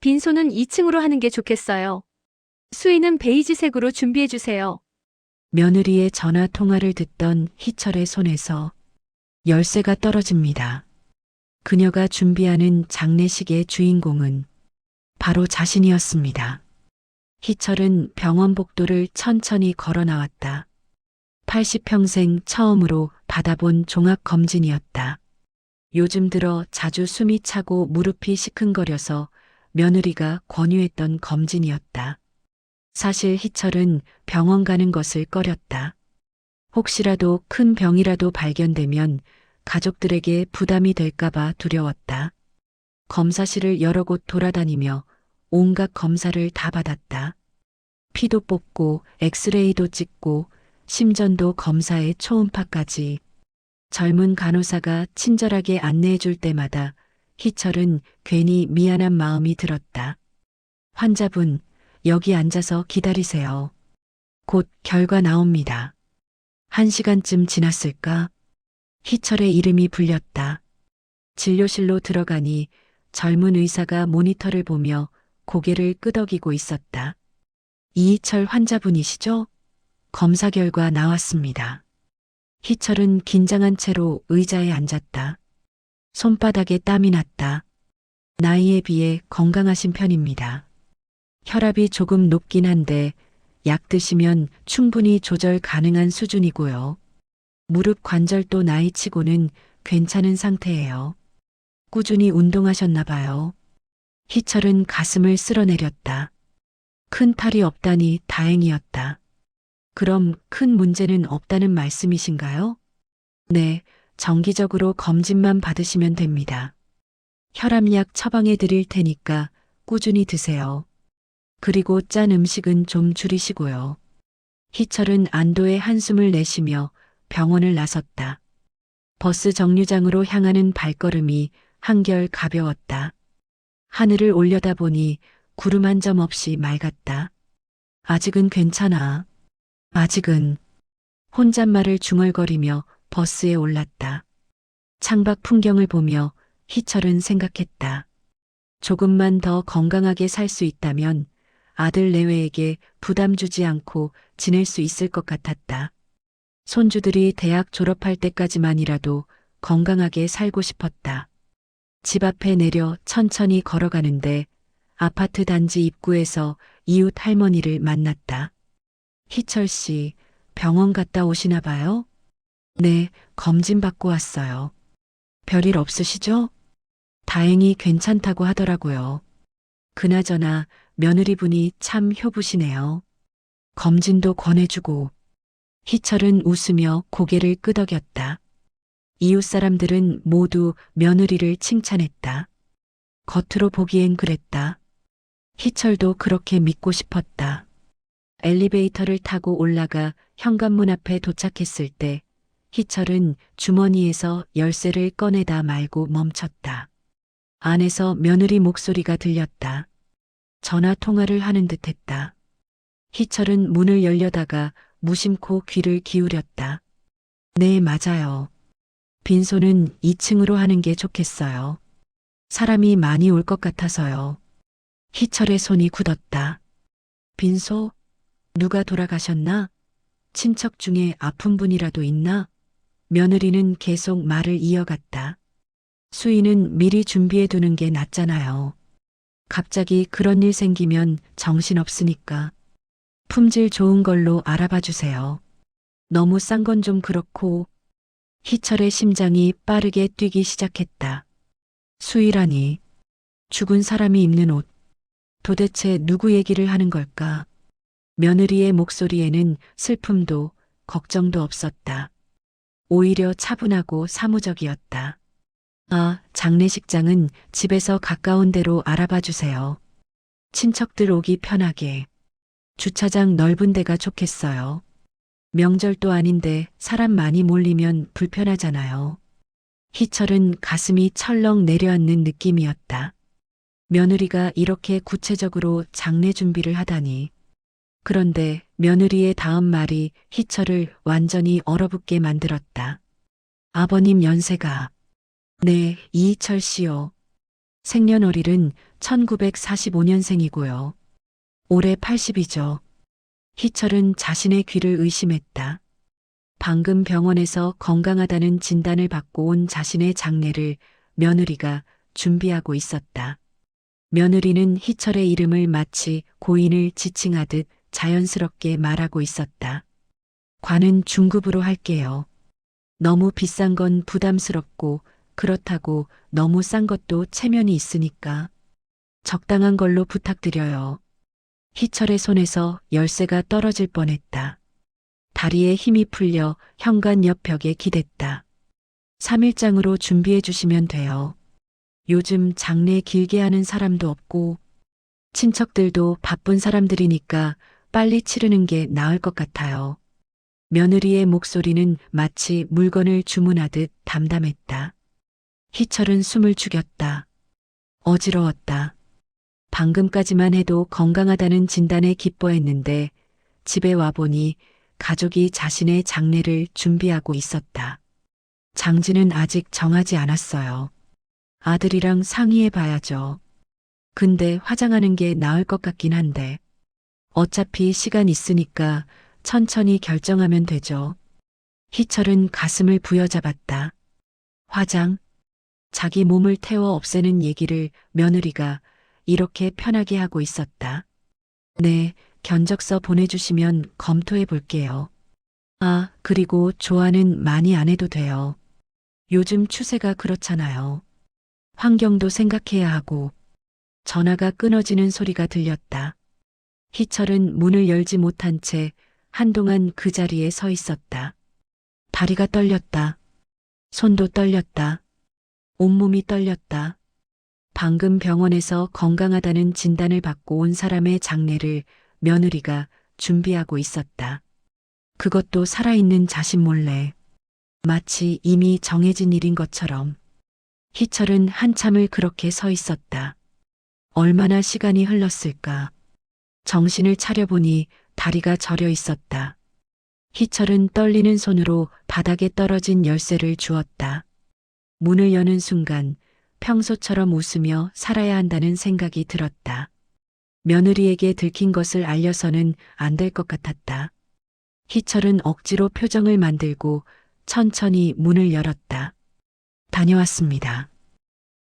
빈소는 2층으로 하는 게 좋겠어요. 수위는 베이지색으로 준비해주세요. 며느리의 전화 통화를 듣던 희철의 손에서 열쇠가 떨어집니다. 그녀가 준비하는 장례식의 주인공은 바로 자신이었습니다. 희철은 병원 복도를 천천히 걸어 나왔다. 80평생 처음으로 받아본 종합검진이었다. 요즘 들어 자주 숨이 차고 무릎이 시큰거려서 며느리가 권유했던 검진이었다. 사실 희철은 병원 가는 것을 꺼렸다. 혹시라도 큰 병이라도 발견되면 가족들에게 부담이 될까봐 두려웠다. 검사실을 여러 곳 돌아다니며 온갖 검사를 다 받았다. 피도 뽑고 엑스레이도 찍고 심전도 검사에 초음파까지. 젊은 간호사가 친절하게 안내해 줄 때마다 희철은 괜히 미안한 마음이 들었다. 환자분, 여기 앉아서 기다리세요. 곧 결과 나옵니다. 1시간쯤 지났을까? 희철의 이름이 불렸다. 진료실로 들어가니 젊은 의사가 모니터를 보며 고개를 끄덕이고 있었다. 이희철 환자분이시죠? 검사 결과 나왔습니다. 희철은 긴장한 채로 의자에 앉았다. 손바닥에 땀이 났다. 나이에 비해 건강하신 편입니다. 혈압이 조금 높긴 한데 약 드시면 충분히 조절 가능한 수준이고요. 무릎 관절도 나이치고는 괜찮은 상태예요. 꾸준히 운동하셨나 봐요. 희철은 가슴을 쓸어내렸다. 큰 탈이 없다니 다행이었다. 그럼 큰 문제는 없다는 말씀이신가요? 네, 정기적으로 검진만 받으시면 됩니다. 혈압약 처방해 드릴 테니까 꾸준히 드세요. 그리고 짠 음식은 좀 줄이시고요. 희철은 안도의 한숨을 내쉬며 병원을 나섰다. 버스 정류장으로 향하는 발걸음이 한결 가벼웠다. 하늘을 올려다보니 구름 한 점 없이 맑았다. 아직은 괜찮아. 아직은. 혼잣말을 중얼거리며 버스에 올랐다. 창밖 풍경을 보며 희철은 생각했다. 조금만 더 건강하게 살 수 있다면 아들 내외에게 부담 주지 않고 지낼 수 있을 것 같았다. 손주들이 대학 졸업할 때까지만이라도 건강하게 살고 싶었다. 집 앞에 내려 천천히 걸어가는데 아파트 단지 입구에서 이웃 할머니를 만났다. 희철 씨, 병원 갔다 오시나 봐요? 네, 검진 받고 왔어요. 별일 없으시죠? 다행히 괜찮다고 하더라고요. 그나저나 며느리분이 참 효부시네요. 검진도 권해주고. 희철은 웃으며 고개를 끄덕였다. 이웃 사람들은 모두 며느리를 칭찬했다. 겉으로 보기엔 그랬다. 희철도 그렇게 믿고 싶었다. 엘리베이터를 타고 올라가 현관문 앞에 도착했을 때 희철은 주머니에서 열쇠를 꺼내다 말고 멈췄다. 안에서 며느리 목소리가 들렸다. 전화 통화를 하는 듯 했다. 희철은 문을 열려다가 무심코 귀를 기울였다. 네, 맞아요. 빈소는 2층으로 하는 게 좋겠어요. 사람이 많이 올 것 같아서요. 희철의 손이 굳었다. 빈소? 누가 돌아가셨나? 친척 중에 아픈 분이라도 있나? 며느리는 계속 말을 이어갔다. 수위는 미리 준비해 두는 게 낫잖아요. 갑자기 그런 일 생기면 정신없으니까. 품질 좋은 걸로 알아봐 주세요. 너무 싼 건 좀 그렇고. 희철의 심장이 빠르게 뛰기 시작했다. 수위라니. 죽은 사람이 입는 옷. 도대체 누구 얘기를 하는 걸까? 며느리의 목소리에는 슬픔도 걱정도 없었다. 오히려 차분하고 사무적이었다. 아, 장례식장은 집에서 가까운 데로 알아봐 주세요. 친척들 오기 편하게. 주차장 넓은 데가 좋겠어요. 명절도 아닌데 사람 많이 몰리면 불편하잖아요. 희철은 가슴이 철렁 내려앉는 느낌이었다. 며느리가 이렇게 구체적으로 장례 준비를 하다니. 그런데 며느리의 다음 말이 희철을 완전히 얼어붙게 만들었다. 아버님 연세가. 네, 이희철 씨요. 생년월일은 1945년생이고요. 올해 80이죠. 희철은 자신의 귀를 의심했다. 방금 병원에서 건강하다는 진단을 받고 온 자신의 장례를 며느리가 준비하고 있었다. 며느리는 희철의 이름을 마치 고인을 지칭하듯 자연스럽게 말하고 있었다. 관은 중급으로 할게요. 너무 비싼 건 부담스럽고 그렇다고 너무 싼 것도 체면이 있으니까 적당한 걸로 부탁드려요. 희철의 손에서 열쇠가 떨어질 뻔했다. 다리에 힘이 풀려 현관 옆 벽에 기댔다. 3일장으로 준비해 주시면 돼요. 요즘 장례 길게 하는 사람도 없고 친척들도 바쁜 사람들이니까 빨리 치르는 게 나을 것 같아요. 며느리의 목소리는 마치 물건을 주문하듯 담담했다. 희철은 숨을 죽였다. 어지러웠다. 방금까지만 해도 건강하다는 진단에 기뻐했는데 집에 와보니 가족이 자신의 장례를 준비하고 있었다. 장지는 아직 정하지 않았어요. 아들이랑 상의해 봐야죠. 근데 화장하는 게 나을 것 같긴 한데. 어차피 시간 있으니까 천천히 결정하면 되죠. 희철은 가슴을 부여잡았다. 화장? 자기 몸을 태워 없애는 얘기를 며느리가 이렇게 편하게 하고 있었다. 네, 견적서 보내주시면 검토해 볼게요. 아, 그리고 조화는 많이 안 해도 돼요. 요즘 추세가 그렇잖아요. 환경도 생각해야 하고. 전화가 끊어지는 소리가 들렸다. 희철은 문을 열지 못한 채 한동안 그 자리에 서 있었다. 다리가 떨렸다. 손도 떨렸다. 온몸이 떨렸다. 방금 병원에서 건강하다는 진단을 받고 온 사람의 장례를 며느리가 준비하고 있었다. 그것도 살아있는 자신 몰래. 마치 이미 정해진 일인 것처럼. 희철은 한참을 그렇게 서 있었다. 얼마나 시간이 흘렀을까. 정신을 차려보니 다리가 저려 있었다. 희철은 떨리는 손으로 바닥에 떨어진 열쇠를 주었다. 문을 여는 순간 평소처럼 웃으며 살아야 한다는 생각이 들었다. 며느리에게 들킨 것을 알려서는 안 될 것 같았다. 희철은 억지로 표정을 만들고 천천히 문을 열었다. 다녀왔습니다.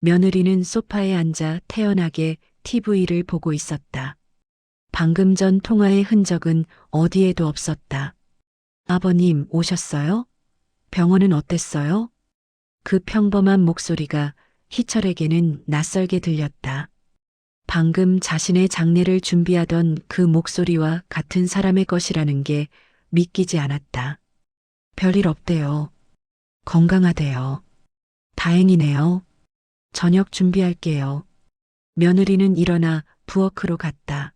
며느리는 소파에 앉아 태연하게 TV를 보고 있었다. 방금 전 통화의 흔적은 어디에도 없었다. 아버님 오셨어요? 병원은 어땠어요? 그 평범한 목소리가 희철에게는 낯설게 들렸다. 방금 자신의 장례를 준비하던 그 목소리와 같은 사람의 것이라는 게 믿기지 않았다. 별일 없대요. 건강하대요. 다행이네요. 저녁 준비할게요. 며느리는 일어나 부엌으로 갔다.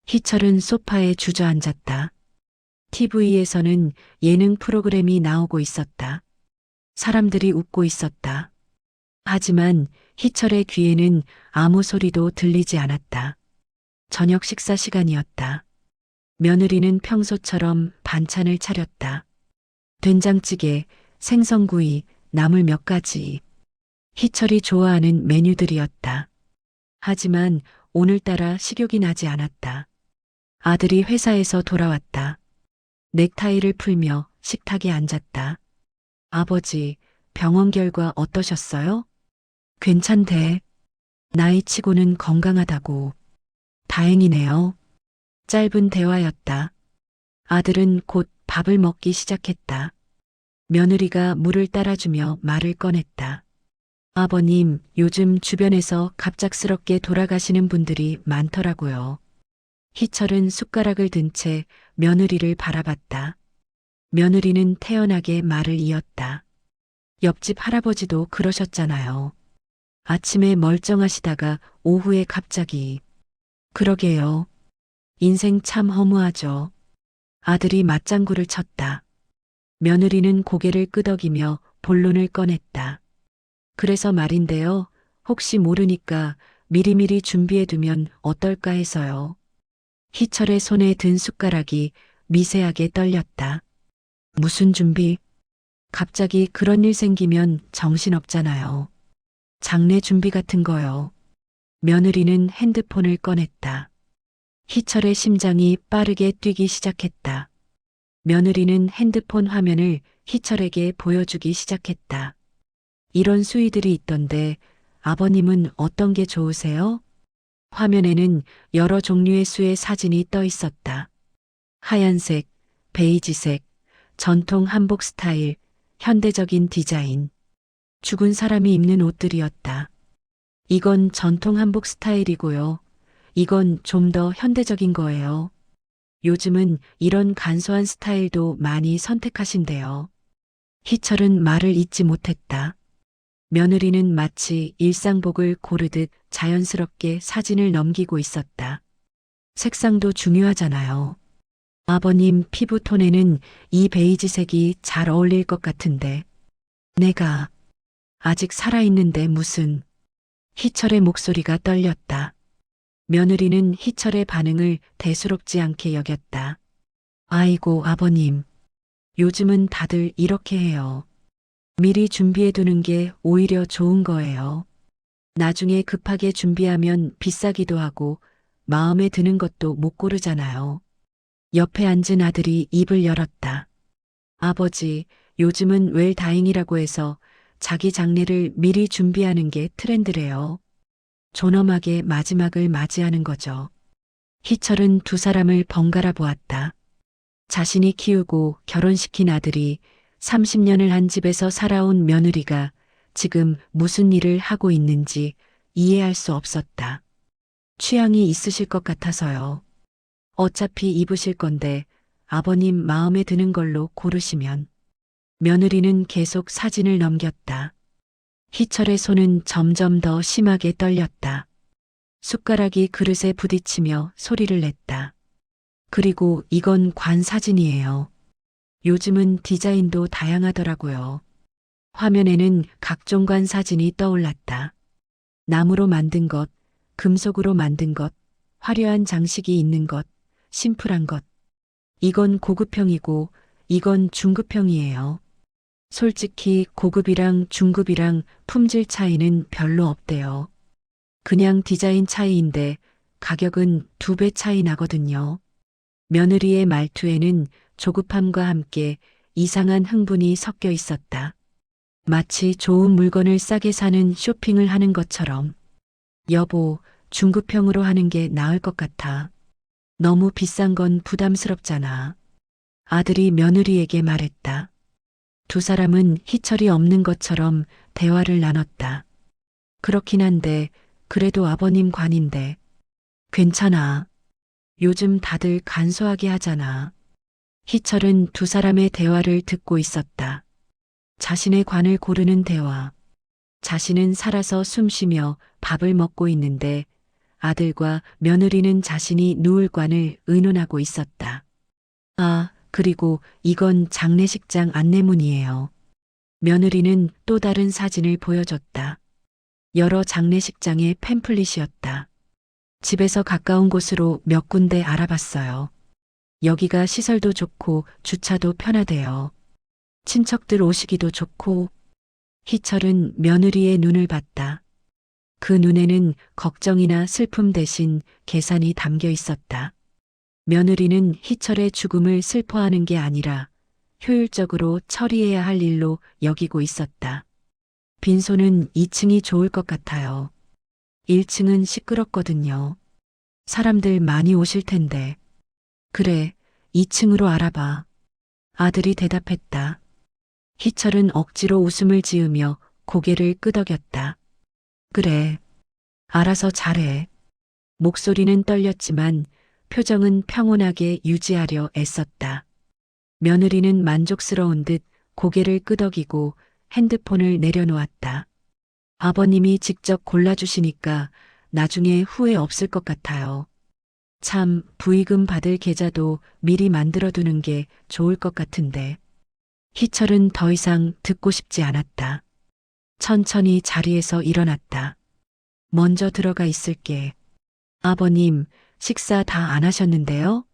희철은 소파에 주저앉았다. TV에서는 예능 프로그램이 나오고 있었다. 사람들이 웃고 있었다. 하지만 희철의 귀에는 아무 소리도 들리지 않았다. 저녁 식사 시간이었다. 며느리는 평소처럼 반찬을 차렸다. 된장찌개, 생선구이, 나물 몇 가지. 희철이 좋아하는 메뉴들이었다. 하지만 오늘따라 식욕이 나지 않았다. 아들이 회사에서 돌아왔다. 넥타이를 풀며 식탁에 앉았다. 아버지, 병원 결과 어떠셨어요? 괜찮대. 나이치고는 건강하다고. 다행이네요. 짧은 대화였다. 아들은 곧 밥을 먹기 시작했다. 며느리가 물을 따라주며 말을 꺼냈다. 아버님, 요즘 주변에서 갑작스럽게 돌아가시는 분들이 많더라고요. 희철은 숟가락을 든 채 며느리를 바라봤다. 며느리는 태연하게 말을 이었다. 옆집 할아버지도 그러셨잖아요. 아침에 멀쩡하시다가 오후에 갑자기. 그러게요. 인생 참 허무하죠. 아들이 맞장구를 쳤다. 며느리는 고개를 끄덕이며 본론을 꺼냈다. 그래서 말인데요. 혹시 모르니까 미리미리 준비해두면 어떨까 해서요. 희철의 손에 든 숟가락이 미세하게 떨렸다. 무슨 준비? 갑자기 그런 일 생기면 정신없잖아요. 장례 준비 같은 거요. 며느리는 핸드폰을 꺼냈다. 희철의 심장이 빠르게 뛰기 시작했다. 며느리는 핸드폰 화면을 희철에게 보여주기 시작했다. 이런 수위들이 있던데 아버님은 어떤 게 좋으세요? 화면에는 여러 종류의 수의 사진이 떠 있었다. 하얀색, 베이지색, 전통 한복 스타일, 현대적인 디자인. 죽은 사람이 입는 옷들이었다. 이건 전통 한복 스타일이고요. 이건 좀 더 현대적인 거예요. 요즘은 이런 간소한 스타일도 많이 선택하신대요. 희철은 말을 잇지 못했다. 며느리는 마치 일상복을 고르듯 자연스럽게 사진을 넘기고 있었다. 색상도 중요하잖아요. 아버님 피부톤에는 이 베이지색이 잘 어울릴 것 같은데. 내가 아직 살아있는데 무슨. 희철의 목소리가 떨렸다. 며느리는 희철의 반응을 대수롭지 않게 여겼다. 아이고, 아버님. 요즘은 다들 이렇게 해요. 미리 준비해 두는 게 오히려 좋은 거예요. 나중에 급하게 준비하면 비싸기도 하고 마음에 드는 것도 못 고르잖아요. 옆에 앉은 아들이 입을 열었다. 아버지, 요즘은 웰다잉이라고 해서 자기 장례를 미리 준비하는 게 트렌드래요. 존엄하게 마지막을 맞이하는 거죠. 희철은 두 사람을 번갈아 보았다. 자신이 키우고 결혼시킨 아들이 30년을 한 집에서 살아온 며느리가 지금 무슨 일을 하고 있는지 이해할 수 없었다. 취향이 있으실 것 같아서요. 어차피 입으실 건데 아버님 마음에 드는 걸로 고르시면. 며느리는 계속 사진을 넘겼다. 희철의 손은 점점 더 심하게 떨렸다. 숟가락이 그릇에 부딪히며 소리를 냈다. 그리고 이건 관 사진이에요. 요즘은 디자인도 다양하더라고요. 화면에는 각종 관 사진이 떠올랐다. 나무로 만든 것, 금속으로 만든 것, 화려한 장식이 있는 것, 심플한 것. 이건 고급형이고 이건 중급형이에요. 솔직히 고급이랑 중급이랑 품질 차이는 별로 없대요. 그냥 디자인 차이인데 가격은 2배 차이 나거든요. 며느리의 말투에는 조급함과 함께 이상한 흥분이 섞여 있었다. 마치 좋은 물건을 싸게 사는 쇼핑을 하는 것처럼. 여보, 중급형으로 하는 게 나을 것 같아. 너무 비싼 건 부담스럽잖아. 아들이 며느리에게 말했다. 두 사람은 희철이 없는 것처럼 대화를 나눴다. 그렇긴 한데, 그래도 아버님 관인데. 괜찮아. 요즘 다들 간소하게 하잖아. 희철은 두 사람의 대화를 듣고 있었다. 자신의 관을 고르는 대화. 자신은 살아서 숨쉬며 밥을 먹고 있는데 아들과 며느리는 자신이 누울 관을 의논하고 있었다. 아, 그리고 이건 장례식장 안내문이에요. 며느리는 또 다른 사진을 보여줬다. 여러 장례식장의 팸플릿이었다. 집에서 가까운 곳으로 몇 군데 알아봤어요. 여기가 시설도 좋고 주차도 편하대요. 친척들 오시기도 좋고. 희철은 며느리의 눈을 봤다. 그 눈에는 걱정이나 슬픔 대신 계산이 담겨 있었다. 며느리는 희철의 죽음을 슬퍼하는 게 아니라 효율적으로 처리해야 할 일로 여기고 있었다. 빈소는 2층이 좋을 것 같아요. 1층은 시끄럽거든요. 사람들 많이 오실 텐데. 그래, 2층으로 알아봐. 아들이 대답했다. 희철은 억지로 웃음을 지으며 고개를 끄덕였다. 그래, 알아서 잘해. 목소리는 떨렸지만 표정은 평온하게 유지하려 애썼다. 며느리는 만족스러운 듯 고개를 끄덕이고 핸드폰을 내려놓았다. 아버님이 직접 골라주시니까 나중에 후회 없을 것 같아요. 참, 부의금 받을 계좌도 미리 만들어두는 게 좋을 것 같은데. 희철은 더 이상 듣고 싶지 않았다. 천천히 자리에서 일어났다. 먼저 들어가 있을게. 아버님, 식사 다 안 하셨는데요?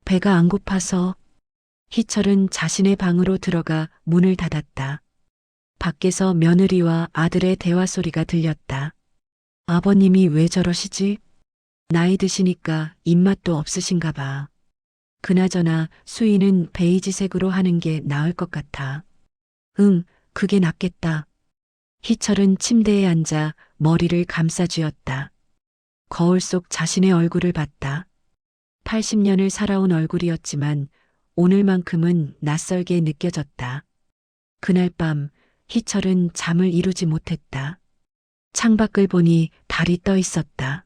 배가 안 고파서. 희철은 자신의 방으로 들어가 문을 닫았다. 밖에서 며느리와 아들의 대화 소리가 들렸다. 아버님이 왜 저러시지? 나이 드시니까 입맛도 없으신가 봐. 그나저나 수인은 베이지색으로 하는 게 나을 것 같아. 응, 그게 낫겠다. 희철은 침대에 앉아 머리를 감싸쥐었다. 거울 속 자신의 얼굴을 봤다. 80년을 살아온 얼굴이었지만 오늘만큼은 낯설게 느껴졌다. 그날 밤 희철은 잠을 이루지 못했다. 창밖을 보니 달이 떠 있었다.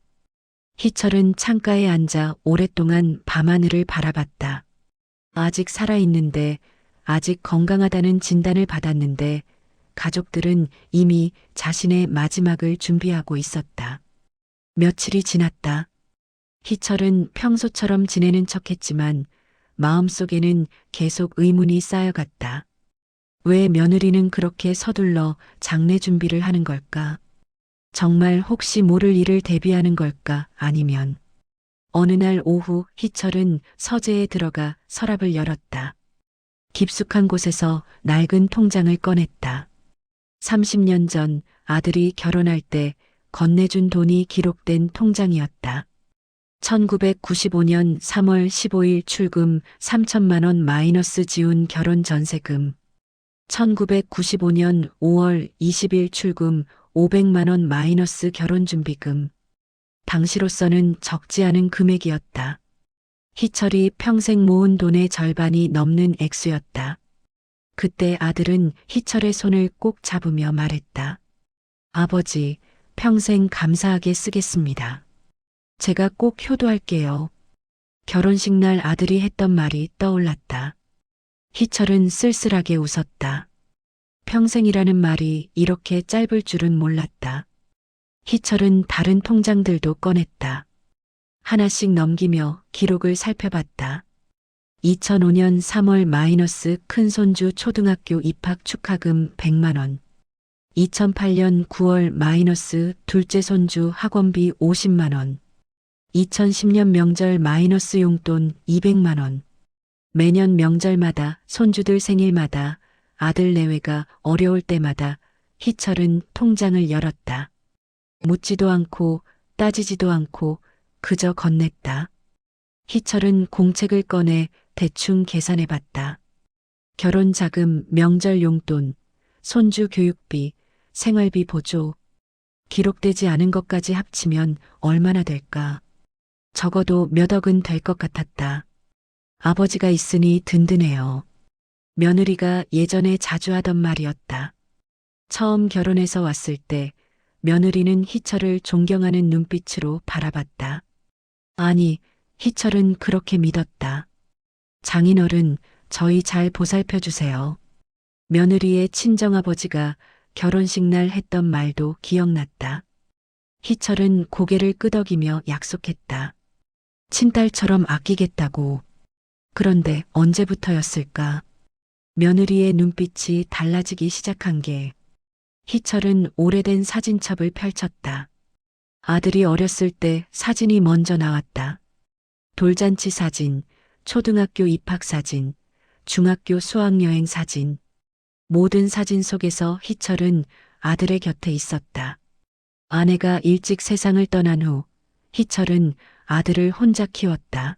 희철은 창가에 앉아 오랫동안 밤하늘을 바라봤다. 아직 살아있는데, 아직 건강하다는 진단을 받았는데, 가족들은 이미 자신의 마지막을 준비하고 있었다. 며칠이 지났다. 희철은 평소처럼 지내는 척했지만 마음속에는 계속 의문이 쌓여갔다. 왜 며느리는 그렇게 서둘러 장례 준비를 하는 걸까? 정말 혹시 모를 일을 대비하는 걸까? 아니면 어느 날 오후 희철은 서재에 들어가 서랍을 열었다. 깊숙한 곳에서 낡은 통장을 꺼냈다. 30년 전 아들이 결혼할 때 건네준 돈이 기록된 통장이었다. 1995년 3월 15일 출금 3천만 원 마이너스 지운 결혼 전세금. 1995년 5월 20일 출금 500만 원 마이너스 결혼 준비금. 당시로서는 적지 않은 금액이었다. 희철이 평생 모은 돈의 절반이 넘는 액수였다. 그때 아들은 희철의 손을 꼭 잡으며 말했다. 아버지, 평생 감사하게 쓰겠습니다. 제가 꼭 효도할게요. 결혼식 날 아들이 했던 말이 떠올랐다. 희철은 쓸쓸하게 웃었다. 평생이라는 말이 이렇게 짧을 줄은 몰랐다. 희철은 다른 통장들도 꺼냈다. 하나씩 넘기며 기록을 살펴봤다. 2005년 3월 마이너스 큰손주 초등학교 입학 축하금 100만 원. 2008년 9월 마이너스 둘째 손주 학원비 50만 원. 2010년 명절 마이너스 용돈 200만 원. 매년 명절마다 손주들 생일마다 아들 내외가 어려울 때마다 희철은 통장을 열었다. 묻지도 않고 따지지도 않고 그저 건넸다. 희철은 공책을 꺼내 대충 계산해 봤다. 결혼 자금, 명절 용돈, 손주 교육비, 생활비 보조. 기록되지 않은 것까지 합치면 얼마나 될까? 적어도 몇 억은 될 것 같았다. 아버지가 있으니 든든해요. 며느리가 예전에 자주 하던 말이었다. 처음 결혼해서 왔을 때 며느리는 희철을 존경하는 눈빛으로 바라봤다. 아니, 희철은 그렇게 믿었다. 장인어른, 저희 잘 보살펴 주세요. 며느리의 친정아버지가 결혼식 날 했던 말도 기억났다. 희철은 고개를 끄덕이며 약속했다. 친딸처럼 아끼겠다고. 그런데 언제부터였을까? 며느리의 눈빛이 달라지기 시작한 게 희철은 오래된 사진첩을 펼쳤다. 아들이 어렸을 때 사진이 먼저 나왔다. 돌잔치 사진, 초등학교 입학 사진, 중학교 수학여행 사진. 모든 사진 속에서 희철은 아들의 곁에 있었다. 아내가 일찍 세상을 떠난 후 희철은 아들을 혼자 키웠다.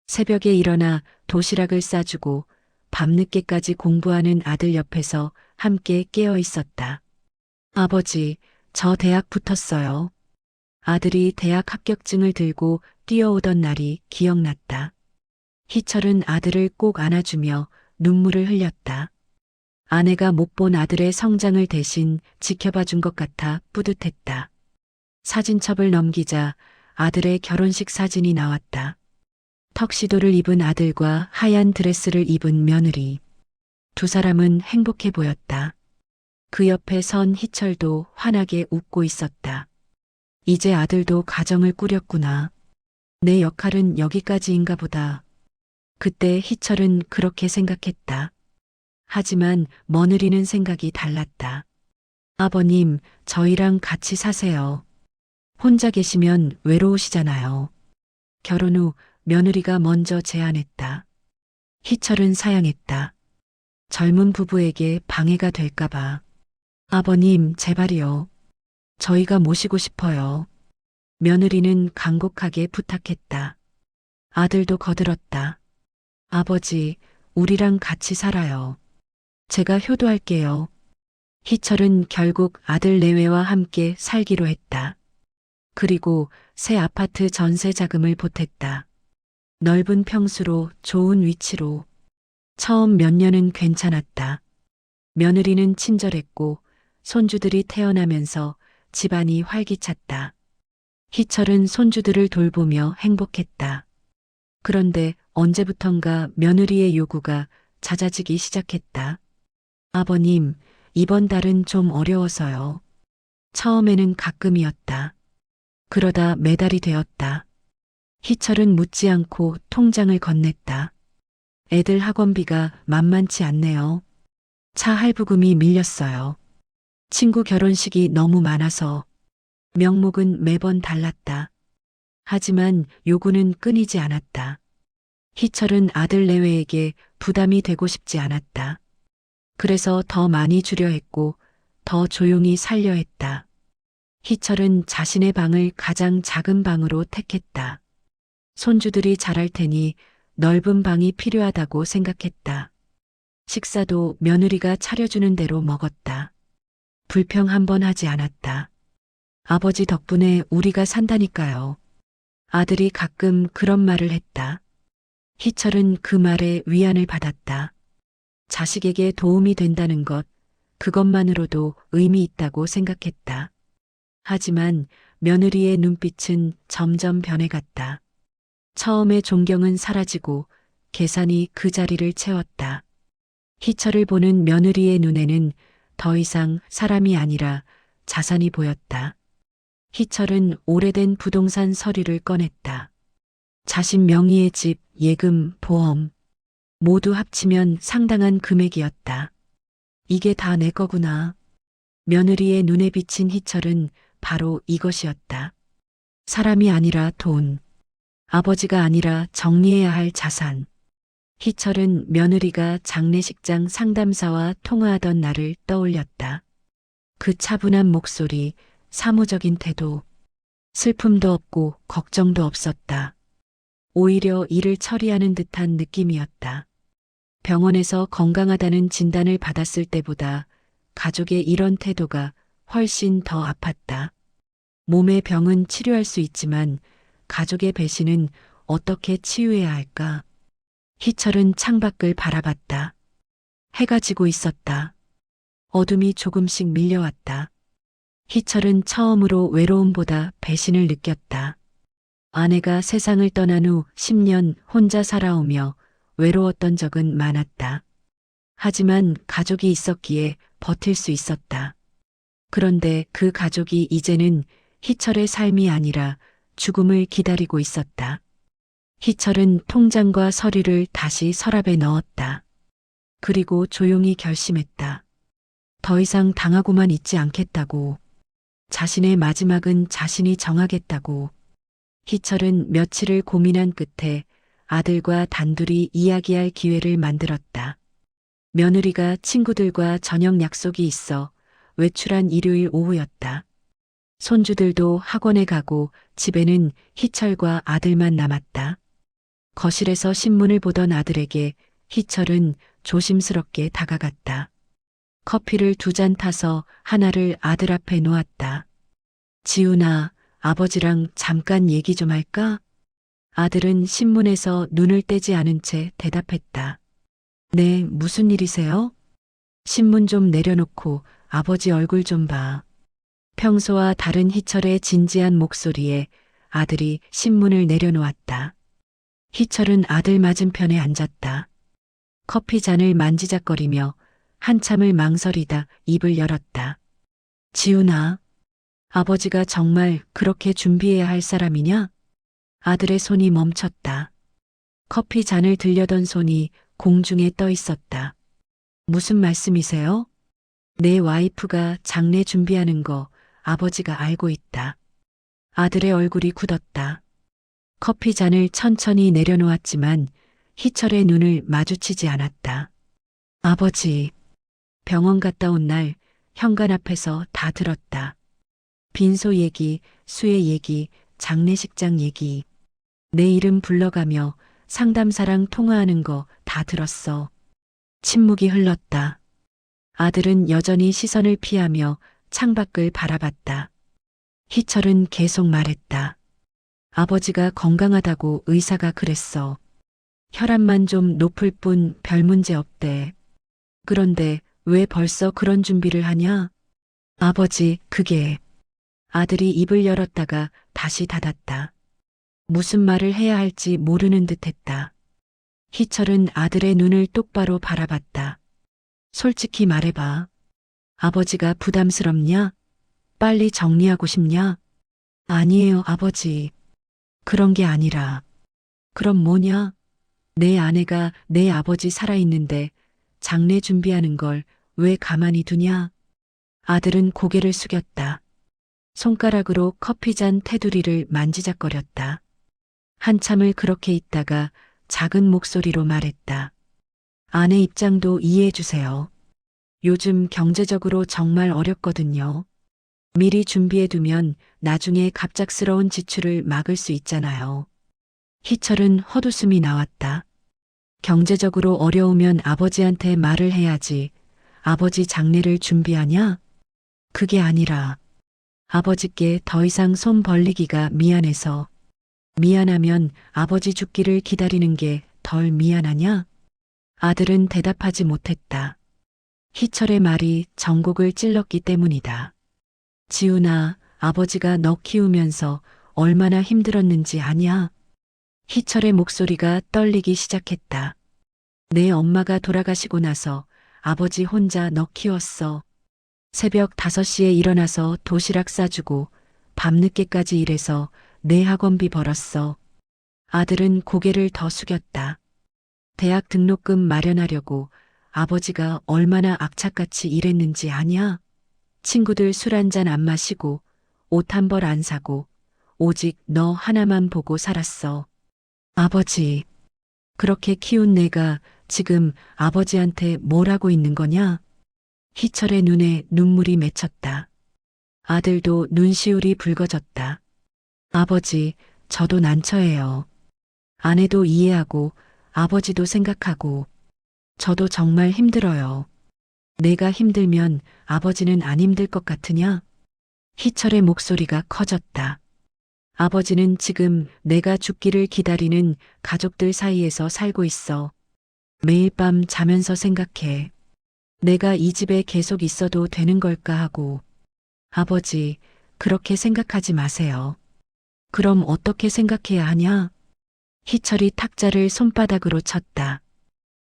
새벽에 일어나 도시락을 싸주고 밤늦게까지 공부하는 아들 옆에서 함께 깨어 있었다. 아버지, 저 대학 붙었어요. 아들이 대학 합격증을 들고 뛰어오던 날이 기억났다. 희철은 아들을 꼭 안아주며 눈물을 흘렸다. 아내가 못 본 아들의 성장을 대신 지켜봐 준 것 같아 뿌듯했다. 사진첩을 넘기자 아들의 결혼식 사진이 나왔다. 턱시도를 입은 아들과 하얀 드레스를 입은 며느리. 두 사람은 행복해 보였다. 그 옆에 선 희철도 환하게 웃고 있었다. 이제 아들도 가정을 꾸렸구나. 내 역할은 여기까지인가 보다. 그때 희철은 그렇게 생각했다. 하지만 며느리는 생각이 달랐다. 아버님, 저희랑 같이 사세요. 혼자 계시면 외로우시잖아요. 결혼 후 며느리가 먼저 제안했다. 희철은 사양했다. 젊은 부부에게 방해가 될까봐. 아버님, 제발이요. 저희가 모시고 싶어요. 며느리는 간곡하게 부탁했다. 아들도 거들었다. 아버지, 우리랑 같이 살아요. 제가 효도할게요. 희철은 결국 아들 내외와 함께 살기로 했다. 그리고 새 아파트 전세 자금을 보탰다. 넓은 평수로 좋은 위치로. 처음 몇 년은 괜찮았다. 며느리는 친절했고 손주들이 태어나면서 집안이 활기찼다. 희철은 손주들을 돌보며 행복했다. 그런데 언제부턴가 며느리의 요구가 잦아지기 시작했다. 아버님, 이번 달은 좀 어려워서요. 처음에는 가끔이었다. 그러다 매달이 되었다. 희철은 묻지 않고 통장을 건넸다. 애들 학원비가 만만치 않네요. 차 할부금이 밀렸어요. 친구 결혼식이 너무 많아서 명목은 매번 달랐다. 하지만 요구는 끊이지 않았다. 희철은 아들 내외에게 부담이 되고 싶지 않았다. 그래서 더 많이 주려 했고 더 조용히 살려 했다. 희철은 자신의 방을 가장 작은 방으로 택했다. 손주들이 자랄 테니 넓은 방이 필요하다고 생각했다. 식사도 며느리가 차려주는 대로 먹었다. 불평 한 번 하지 않았다. 아버지 덕분에 우리가 산다니까요. 아들이 가끔 그런 말을 했다. 희철은 그 말에 위안을 받았다. 자식에게 도움이 된다는 것, 그것만으로도 의미 있다고 생각했다. 하지만 며느리의 눈빛은 점점 변해갔다. 처음의 존경은 사라지고 계산이 그 자리를 채웠다. 희철을 보는 며느리의 눈에는 더 이상 사람이 아니라 자산이 보였다. 희철은 오래된 부동산 서류를 꺼냈다. 자신 명의의 집, 예금, 보험 모두 합치면 상당한 금액이었다. 이게 다 내 거구나. 며느리의 눈에 비친 희철은 바로 이것이었다. 사람이 아니라 돈. 아버지가 아니라 정리해야 할 자산. 희철은 며느리가 장례식장 상담사와 통화하던 날을 떠올렸다. 그 차분한 목소리, 사무적인 태도, 슬픔도 없고 걱정도 없었다. 오히려 일을 처리하는 듯한 느낌이었다. 병원에서 건강하다는 진단을 받았을 때보다 가족의 이런 태도가 훨씬 더 아팠다. 몸의 병은 치료할 수 있지만 가족의 배신은 어떻게 치유해야 할까? 희철은 창밖을 바라봤다. 해가 지고 있었다. 어둠이 조금씩 밀려왔다. 희철은 처음으로 외로움보다 배신을 느꼈다. 아내가 세상을 떠난 후 10년 혼자 살아오며 외로웠던 적은 많았다. 하지만 가족이 있었기에 버틸 수 있었다. 그런데 그 가족이 이제는 희철의 삶이 아니라 죽음을 기다리고 있었다. 희철은 통장과 서류를 다시 서랍에 넣었다. 그리고 조용히 결심했다. 더 이상 당하고만 있지 않겠다고. 자신의 마지막은 자신이 정하겠다고. 희철은 며칠을 고민한 끝에 아들과 단둘이 이야기할 기회를 만들었다. 며느리가 친구들과 저녁 약속이 있어 외출한 일요일 오후였다. 손주들도 학원에 가고 집에는 희철과 아들만 남았다. 거실에서 신문을 보던 아들에게 희철은 조심스럽게 다가갔다. 커피를 2잔 타서 하나를 아들 앞에 놓았다. 지훈아, 아버지랑 잠깐 얘기 좀 할까? 아들은 신문에서 눈을 떼지 않은 채 대답했다. 네, 무슨 일이세요? 신문 좀 내려놓고 아버지 얼굴 좀 봐. 평소와 다른 희철의 진지한 목소리에 아들이 신문을 내려놓았다. 희철은 아들 맞은편에 앉았다. 커피 잔을 만지작거리며 한참을 망설이다 입을 열었다. 지훈아, 아버지가 정말 그렇게 준비해야 할 사람이냐? 아들의 손이 멈췄다. 커피 잔을 들려던 손이 공중에 떠 있었다. 무슨 말씀이세요? 내 와이프가 장례 준비하는 거 아버지가 알고 있다. 아들의 얼굴이 굳었다. 커피 잔을 천천히 내려놓았지만 희철의 눈을 마주치지 않았다. 아버지, 병원 갔다 온 날 현관 앞에서 다 들었다. 빈소 얘기, 수혜 얘기, 장례식장 얘기. 내 이름 불러가며 상담사랑 통화하는 거 다 들었어. 침묵이 흘렀다. 아들은 여전히 시선을 피하며 창밖을 바라봤다. 희철은 계속 말했다. 아버지가 건강하다고 의사가 그랬어. 혈압만 좀 높을 뿐 별 문제 없대. 그런데 왜 벌써 그런 준비를 하냐? 아버지, 그게. 아들이 입을 열었다가 다시 닫았다. 무슨 말을 해야 할지 모르는 듯 했다. 희철은 아들의 눈을 똑바로 바라봤다. 솔직히 말해봐. 아버지가 부담스럽냐? 빨리 정리하고 싶냐? 아니에요, 아버지. 그런 게 아니라. 그럼 뭐냐? 내 아내가 내 아버지 살아있는데 장례 준비하는 걸 왜 가만히 두냐? 아들은 고개를 숙였다. 손가락으로 커피잔 테두리를 만지작거렸다. 한참을 그렇게 있다가 작은 목소리로 말했다. 아내 입장도 이해해 주세요. 요즘 경제적으로 정말 어렵거든요. 미리 준비해 두면 나중에 갑작스러운 지출을 막을 수 있잖아요. 희철은 헛웃음이 나왔다. 경제적으로 어려우면 아버지한테 말을 해야지. 아버지 장례를 준비하냐? 그게 아니라 아버지께 더 이상 손 벌리기가 미안해서. 미안하면 아버지 죽기를 기다리는 게 덜 미안하냐? 아들은 대답하지 못했다. 희철의 말이 전곡을 찔렀기 때문이다. 지훈아, 아버지가 너 키우면서 얼마나 힘들었는지 아냐? 희철의 목소리가 떨리기 시작했다. 내 엄마가 돌아가시고 나서 아버지 혼자 너 키웠어. 새벽 5시에 일어나서 도시락 싸주고 밤늦게까지 일해서 내 학원비 벌었어. 아들은 고개를 더 숙였다. 대학 등록금 마련하려고 아버지가 얼마나 악착같이 일했는지 아냐? 친구들 술 한 잔 안 마시고 옷 한 벌 안 사고 오직 너 하나만 보고 살았어. 아버지, 그렇게 키운 내가 지금 아버지한테 뭘 하고 있는 거냐? 희철의 눈에 눈물이 맺혔다. 아들도 눈시울이 붉어졌다. 아버지, 저도 난처해요. 아내도 이해하고 아버지도 생각하고 저도 정말 힘들어요. 내가 힘들면 아버지는 안 힘들 것 같으냐? 희철의 목소리가 커졌다. 아버지는 지금 내가 죽기를 기다리는 가족들 사이에서 살고 있어. 매일 밤 자면서 생각해. 내가 이 집에 계속 있어도 되는 걸까 하고. 아버지, 그렇게 생각하지 마세요. 그럼 어떻게 생각해야 하냐? 희철이 탁자를 손바닥으로 쳤다.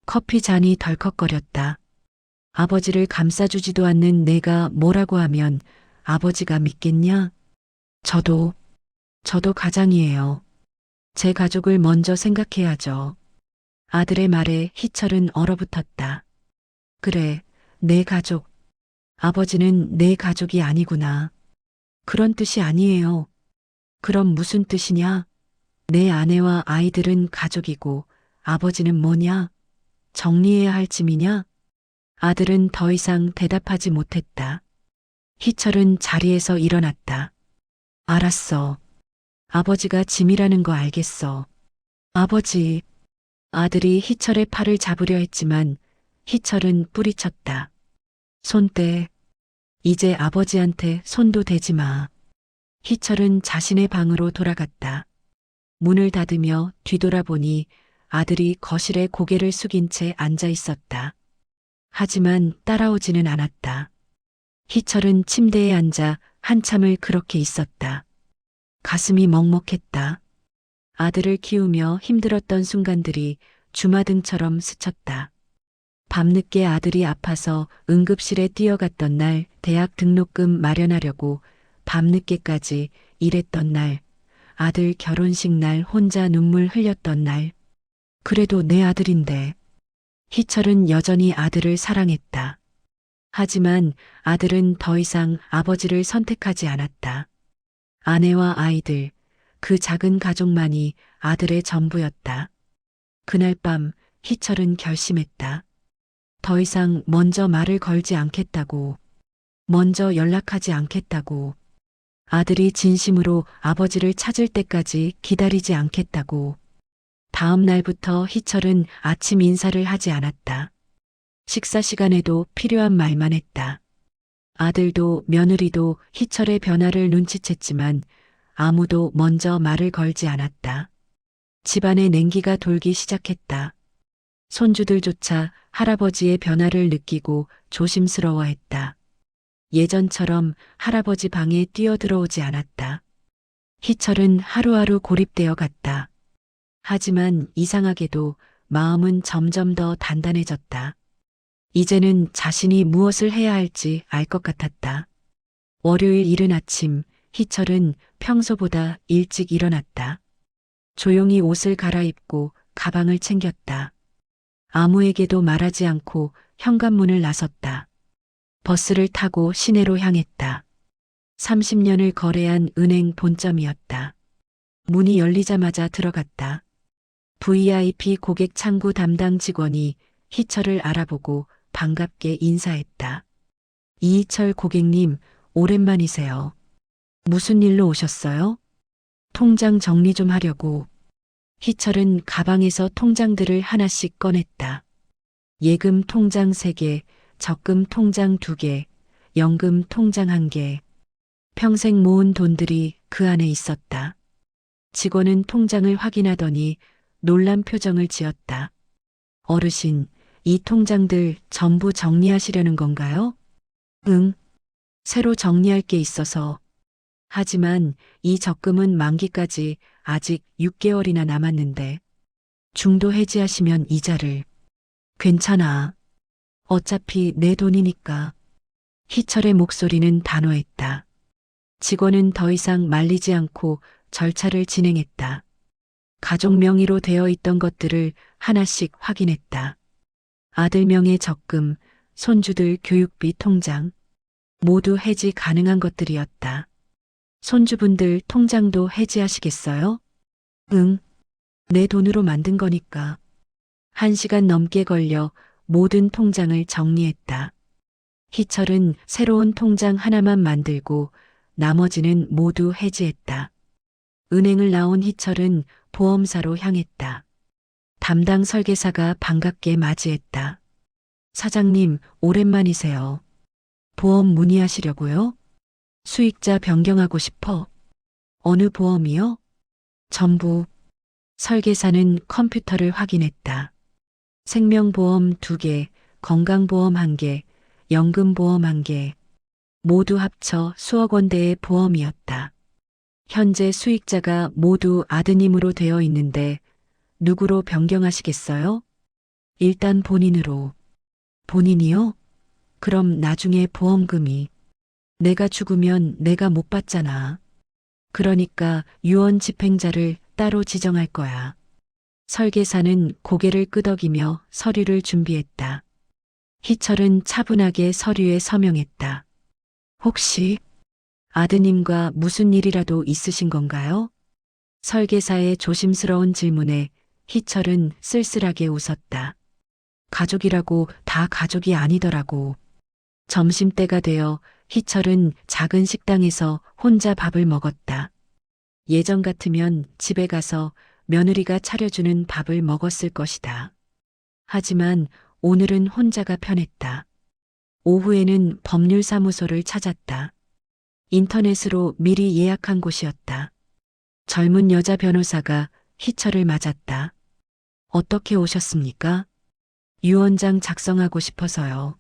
커피 잔이 덜컥거렸다. 아버지를 감싸주지도 않는 내가 뭐라고 하면 아버지가 믿겠냐? 저도 가장이에요. 제 가족을 먼저 생각해야죠. 아들의 말에 희철은 얼어붙었다. 그래, 내 가족. 아버지는 내 가족이 아니구나. 그런 뜻이 아니에요. 그럼 무슨 뜻이냐? 내 아내와 아이들은 가족이고 아버지는 뭐냐? 정리해야 할 짐이냐? 아들은 더 이상 대답하지 못했다. 희철은 자리에서 일어났다. 알았어. 아버지가 짐이라는 거 알겠어. 아버지. 아들이 희철의 팔을 잡으려 했지만 희철은 뿌리쳤다. 손 떼. 이제 아버지한테 손도 대지 마. 희철은 자신의 방으로 돌아갔다. 문을 닫으며 뒤돌아보니 아들이 거실에 고개를 숙인 채 앉아 있었다. 하지만 따라오지는 않았다. 희철은 침대에 앉아 한참을 그렇게 있었다. 가슴이 먹먹했다. 아들을 키우며 힘들었던 순간들이 주마등처럼 스쳤다. 밤늦게 아들이 아파서 응급실에 뛰어갔던 날, 대학 등록금 마련하려고 밤늦게까지 일했던 날, 아들 결혼식 날 혼자 눈물 흘렸던 날. 그래도 내 아들인데. 희철은 여전히 아들을 사랑했다. 하지만 아들은 더 이상 아버지를 선택하지 않았다. 아내와 아이들, 그 작은 가족만이 아들의 전부였다. 그날 밤 희철은 결심했다. 더 이상 먼저 말을 걸지 않겠다고. 먼저 연락하지 않겠다고. 아들이 진심으로 아버지를 찾을 때까지 기다리지 않겠다고. 다음 날부터 희철은 아침 인사를 하지 않았다. 식사 시간에도 필요한 말만 했다. 아들도 며느리도 희철의 변화를 눈치챘지만 아무도 먼저 말을 걸지 않았다. 집안에 냉기가 돌기 시작했다. 손주들조차 할아버지의 변화를 느끼고 조심스러워했다. 예전처럼 할아버지 방에 뛰어들어오지 않았다. 희철은 하루하루 고립되어 갔다. 하지만 이상하게도 마음은 점점 더 단단해졌다. 이제는 자신이 무엇을 해야 할지 알 것 같았다. 월요일 이른 아침, 희철은 평소보다 일찍 일어났다. 조용히 옷을 갈아입고 가방을 챙겼다. 아무에게도 말하지 않고 현관문을 나섰다. 버스를 타고 시내로 향했다. 30년을 거래한 은행 본점이었다. 문이 열리자마자 들어갔다. VIP 고객 창구 담당 직원이 희철을 알아보고 반갑게 인사했다. 이희철 고객님, 오랜만이세요. 무슨 일로 오셨어요? 통장 정리 좀 하려고. 희철은 가방에서 통장들을 하나씩 꺼냈다. 예금 통장 3개, 적금 통장 2개, 연금 통장 1개. 평생 모은 돈들이 그 안에 있었다. 직원은 통장을 확인하더니 놀란 표정을 지었다. 어르신, 이 통장들 전부 정리하시려는 건가요? 응. 새로 정리할 게 있어서. 하지만 이 적금은 만기까지 아직 6개월이나 남았는데 중도 해지하시면 이자를. 괜찮아. 어차피 내 돈이니까. 희철의 목소리는 단호했다. 직원은 더 이상 말리지 않고 절차를 진행했다. 가족 명의로 되어 있던 것들을 하나씩 확인했다. 아들 명의 적금, 손주들 교육비 통장, 모두 해지 가능한 것들이었다. 손주분들 통장도 해지하시겠어요? 응. 내 돈으로 만든 거니까. 1시간 넘게 걸려 모든 통장을 정리했다. 희철은 새로운 통장 하나만 만들고 나머지는 모두 해지했다. 은행을 나온 희철은 보험사로 향했다. 담당 설계사가 반갑게 맞이했다. 사장님, 오랜만이세요. 보험 문의하시려고요? 수익자 변경하고 싶어. 어느 보험이요? 전부. 설계사는 컴퓨터를 확인했다. 생명보험 2개, 건강보험 1개, 연금보험 1개. 모두 합쳐 수억 원대의 보험이었다. 현재 수익자가 모두 아드님으로 되어 있는데 누구로 변경하시겠어요? 일단 본인으로. 본인이요? 그럼 나중에 보험금이. 내가 죽으면 내가 못 받잖아. 그러니까 유언 집행자를 따로 지정할 거야. 설계사는 고개를 끄덕이며 서류를 준비했다. 희철은 차분하게 서류에 서명했다. 혹시 아드님과 무슨 일이라도 있으신 건가요? 설계사의 조심스러운 질문에 희철은 쓸쓸하게 웃었다. 가족이라고 다 가족이 아니더라고. 점심때가 되어 희철은 작은 식당에서 혼자 밥을 먹었다. 예전 같으면 집에 가서 며느리가 차려주는 밥을 먹었을 것이다. 하지만 오늘은 혼자가 편했다. 오후에는 법률사무소를 찾았다. 인터넷으로 미리 예약한 곳이었다. 젊은 여자 변호사가 희철을 맞았다. 어떻게 오셨습니까? 유언장 작성하고 싶어서요.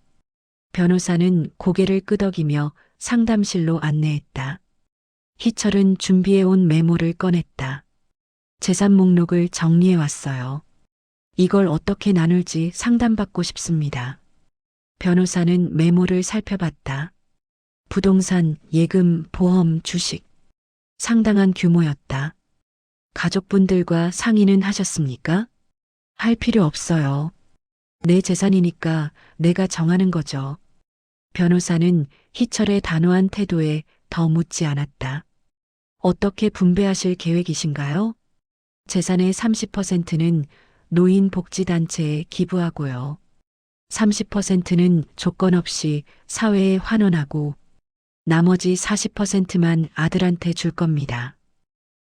변호사는 고개를 끄덕이며 상담실로 안내했다. 희철은 준비해온 메모를 꺼냈다. 재산 목록을 정리해 왔어요. 이걸 어떻게 나눌지 상담받고 싶습니다. 변호사는 메모를 살펴봤다. 부동산, 예금, 보험, 주식. 상당한 규모였다. 가족분들과 상의는 하셨습니까? 할 필요 없어요. 내 재산이니까 내가 정하는 거죠. 변호사는 희철의 단호한 태도에 더 묻지 않았다. 어떻게 분배하실 계획이신가요? 재산의 30%는 노인복지단체에 기부하고요. 30%는 조건 없이 사회에 환원하고 나머지 40%만 아들한테 줄 겁니다.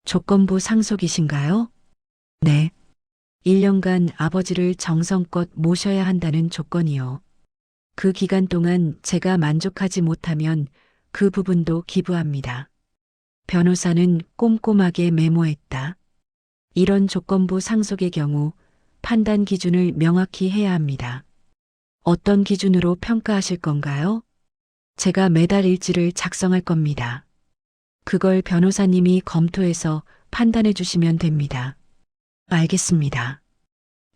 조건부 상속이신가요? 네. 1년간 아버지를 정성껏 모셔야 한다는 조건이요. 그 기간 동안 제가 만족하지 못하면 그 부분도 기부합니다. 변호사는 꼼꼼하게 메모했다. 이런 조건부 상속의 경우 판단 기준을 명확히 해야 합니다. 어떤 기준으로 평가하실 건가요? 제가 매달 일지를 작성할 겁니다. 그걸 변호사님이 검토해서 판단해 주시면 됩니다. 알겠습니다.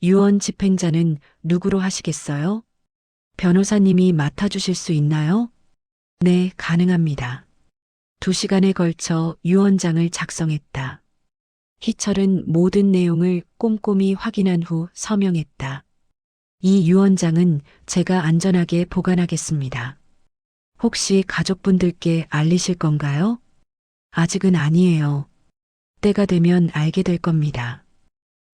유언 집행자는 누구로 하시겠어요? 변호사님이 맡아주실 수 있나요? 네, 가능합니다. 2시간에 걸쳐 유언장을 작성했다. 희철은 모든 내용을 꼼꼼히 확인한 후 서명했다. 이 유언장은 제가 안전하게 보관하겠습니다. 혹시 가족분들께 알리실 건가요? 아직은 아니에요. 때가 되면 알게 될 겁니다.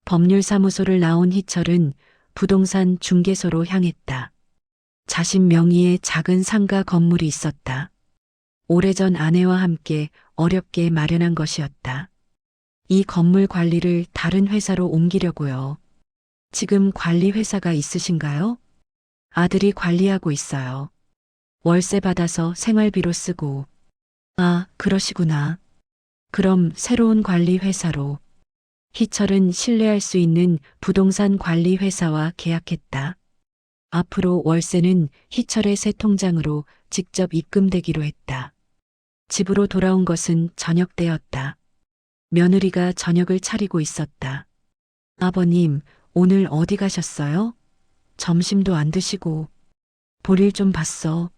법률사무소를 나온 희철은 부동산 중개소로 향했다. 자신 명의의 작은 상가 건물이 있었다. 오래전 아내와 함께 어렵게 마련한 것이었다. 이 건물 관리를 다른 회사로 옮기려고요. 지금 관리 회사가 있으신가요? 아들이 관리하고 있어요. 월세 받아서 생활비로 쓰고. 아, 그러시구나. 그럼 새로운 관리 회사로. 희철은 신뢰할 수 있는 부동산 관리 회사와 계약했다. 앞으로 월세는 희철의 새 통장으로 직접 입금되기로 했다. 집으로 돌아온 것은 저녁 때였다. 며느리가 저녁을 차리고 있었다. 아버님, 오늘 어디 가셨어요? 점심도 안 드시고. 볼일 좀 봤어.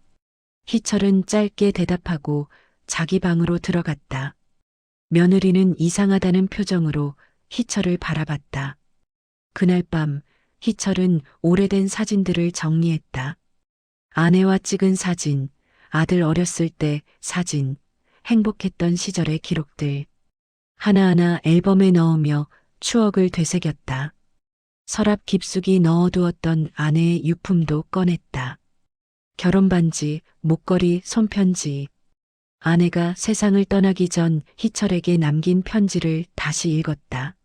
희철은 짧게 대답하고 자기 방으로 들어갔다. 며느리는 이상하다는 표정으로 희철을 바라봤다. 그날 밤 희철은 오래된 사진들을 정리했다. 아내와 찍은 사진, 아들 어렸을 때 사진, 행복했던 시절의 기록들. 하나하나 앨범에 넣으며 추억을 되새겼다. 서랍 깊숙이 넣어두었던 아내의 유품도 꺼냈다. 결혼반지, 목걸이, 손편지. 아내가 세상을 떠나기 전 희철에게 남긴 편지를 다시 읽었다.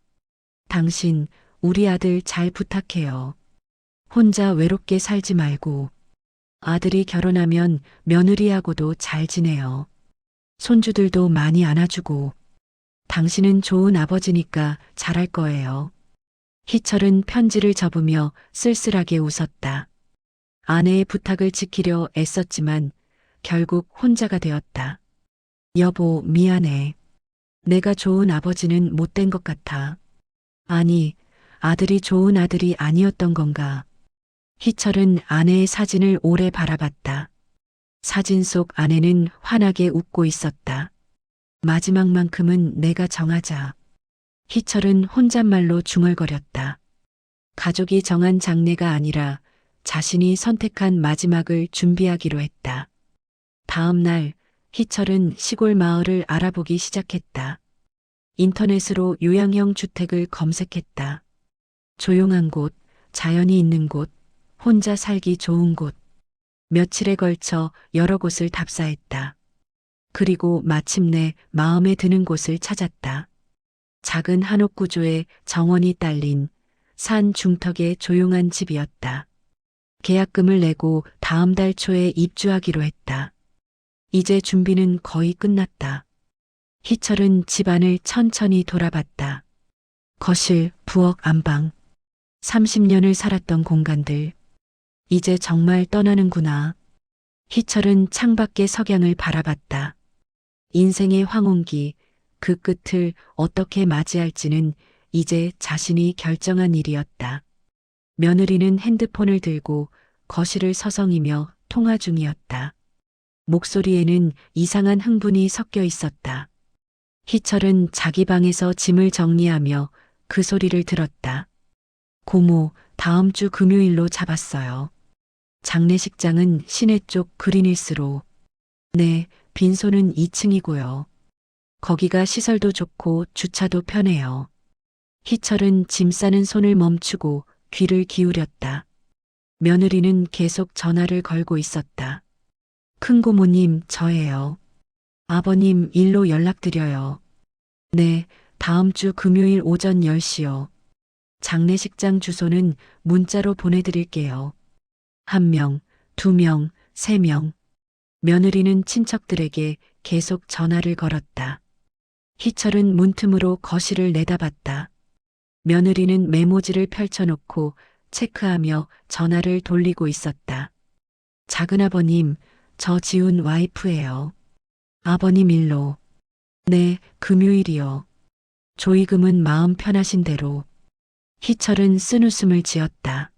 당신, 우리 아들 잘 부탁해요. 혼자 외롭게 살지 말고. 아들이 결혼하면 며느리하고도 잘 지내요. 손주들도 많이 안아주고. 당신은 좋은 아버지니까 잘할 거예요. 희철은 편지를 접으며 쓸쓸하게 웃었다. 아내의 부탁을 지키려 애썼지만 결국 혼자가 되었다. 여보, 미안해. 내가 좋은 아버지는 못된 것 같아. 아니, 아들이 좋은 아들이 아니었던 건가. 희철은 아내의 사진을 오래 바라봤다. 사진 속 아내는 환하게 웃고 있었다. 마지막만큼은 내가 정하자. 희철은 혼잣말로 중얼거렸다. 가족이 정한 장례가 아니라 자신이 선택한 마지막을 준비하기로 했다. 다음 날 희철은 시골 마을을 알아보기 시작했다. 인터넷으로 요양형 주택을 검색했다. 조용한 곳, 자연이 있는 곳, 혼자 살기 좋은 곳. 며칠에 걸쳐 여러 곳을 답사했다. 그리고 마침내 마음에 드는 곳을 찾았다. 작은 한옥 구조에 정원이 딸린 산 중턱의 조용한 집이었다. 계약금을 내고 다음 달 초에 입주하기로 했다. 이제 준비는 거의 끝났다. 희철은 집안을 천천히 돌아봤다. 거실, 부엌, 안방. 30년을 살았던 공간들. 이제 정말 떠나는구나. 희철은 창밖의 석양을 바라봤다. 인생의 황혼기, 그 끝을 어떻게 맞이할지는 이제 자신이 결정한 일이었다. 며느리는 핸드폰을 들고 거실을 서성이며 통화 중이었다. 목소리에는 이상한 흥분이 섞여 있었다. 희철은 자기 방에서 짐을 정리하며 그 소리를 들었다. 고모, 다음 주 금요일로 잡았어요. 장례식장은 시내 쪽 그린힐스로. 네, 빈소는 2층이고요. 거기가 시설도 좋고 주차도 편해요. 희철은 짐 싸는 손을 멈추고 귀를 기울였다. 며느리는 계속 전화를 걸고 있었다. 큰고모님, 저예요. 아버님 일로 연락드려요. 네, 다음 주 금요일 오전 10시요. 장례식장 주소는 문자로 보내드릴게요. 1명, 2명, 3명. 며느리는 친척들에게 계속 전화를 걸었다. 희철은 문틈으로 거실을 내다봤다. 며느리는 메모지를 펼쳐놓고 체크하며 전화를 돌리고 있었다. 작은아버님, 저 지훈 와이프예요. 아버님 일로. 네, 금요일이요. 조의금은 마음 편하신 대로. 희철은 쓴웃음을 지었다.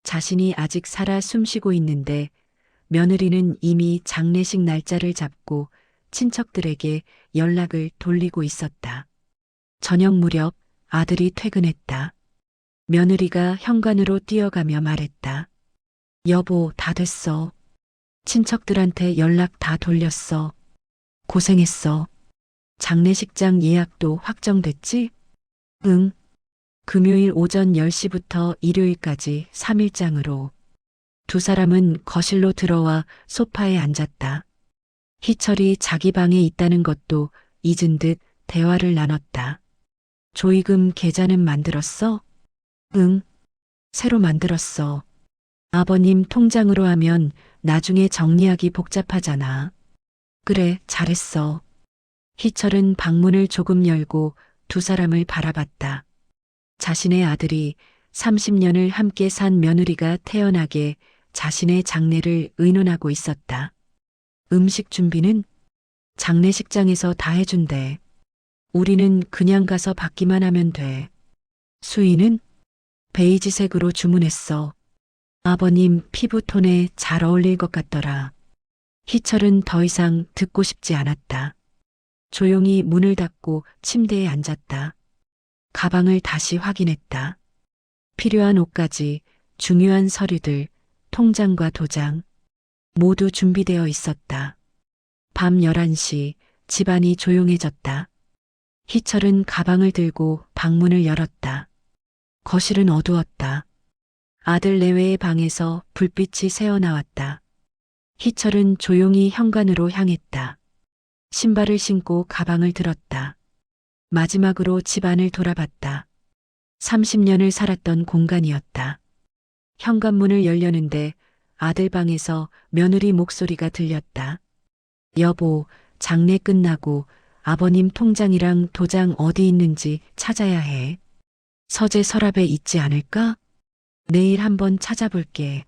자신이 아직 살아 숨쉬고 있는데 며느리는 이미 장례식 날짜를 잡고 친척들에게 연락을 돌리고 있었다. 저녁 무렵 아들이 퇴근했다. 며느리가 현관으로 뛰어가며 말했다. 여보, 다 됐어. 친척들한테 연락 다 돌렸어. 고생했어. 장례식장 예약도 확정됐지? 응. 금요일 오전 10시부터 일요일까지 3일장으로. 두 사람은 거실로 들어와 소파에 앉았다. 희철이 자기 방에 있다는 것도 잊은 듯 대화를 나눴다. 조의금 계좌는 만들었어? 응. 새로 만들었어. 아버님 통장으로 하면 나중에 정리하기 복잡하잖아. 그래, 잘했어. 희철은 방문을 조금 열고 두 사람을 바라봤다. 자신의 아들이 30년을 함께 산 며느리가 태어나게 자신의 장례를 의논하고 있었다. 음식 준비는 장례식장에서 다 해준대. 우리는 그냥 가서 받기만 하면 돼. 수의는 베이지색으로 주문했어. 아버님 피부톤에 잘 어울릴 것 같더라. 희철은 더 이상 듣고 싶지 않았다. 조용히 문을 닫고 침대에 앉았다. 가방을 다시 확인했다. 필요한 옷까지, 중요한 서류들, 통장과 도장, 모두 준비되어 있었다. 밤 11시, 집안이 조용해졌다. 희철은 가방을 들고 방문을 열었다. 거실은 어두웠다. 아들 내외의 방에서 불빛이 새어나왔다. 희철은 조용히 현관으로 향했다. 신발을 신고 가방을 들었다. 마지막으로 집안을 돌아봤다. 30년을 살았던 공간이었다. 현관문을 열려는데 아들 방에서 며느리 목소리가 들렸다. 여보, 장례 끝나고 아버님 통장이랑 도장 어디 있는지 찾아야 해. 서재 서랍에 있지 않을까? 내일 한번 찾아볼게.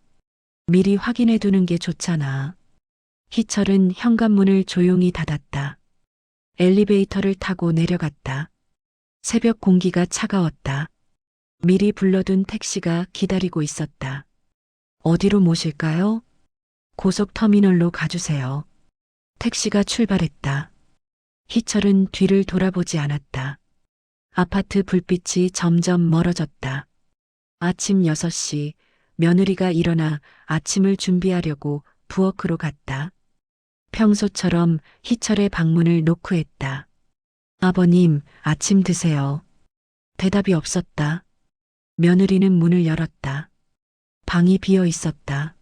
미리 확인해 두는 게 좋잖아. 희철은 현관문을 조용히 닫았다. 엘리베이터를 타고 내려갔다. 새벽 공기가 차가웠다. 미리 불러둔 택시가 기다리고 있었다. 어디로 모실까요? 고속터미널로 가주세요. 택시가 출발했다. 희철은 뒤를 돌아보지 않았다. 아파트 불빛이 점점 멀어졌다. 아침 6시 며느리가 일어나 아침을 준비하려고 부엌으로 갔다. 평소처럼 희철의 방문을 노크했다. 아버님, 아침 드세요. 대답이 없었다. 며느리는 문을 열었다. 방이 비어 있었다.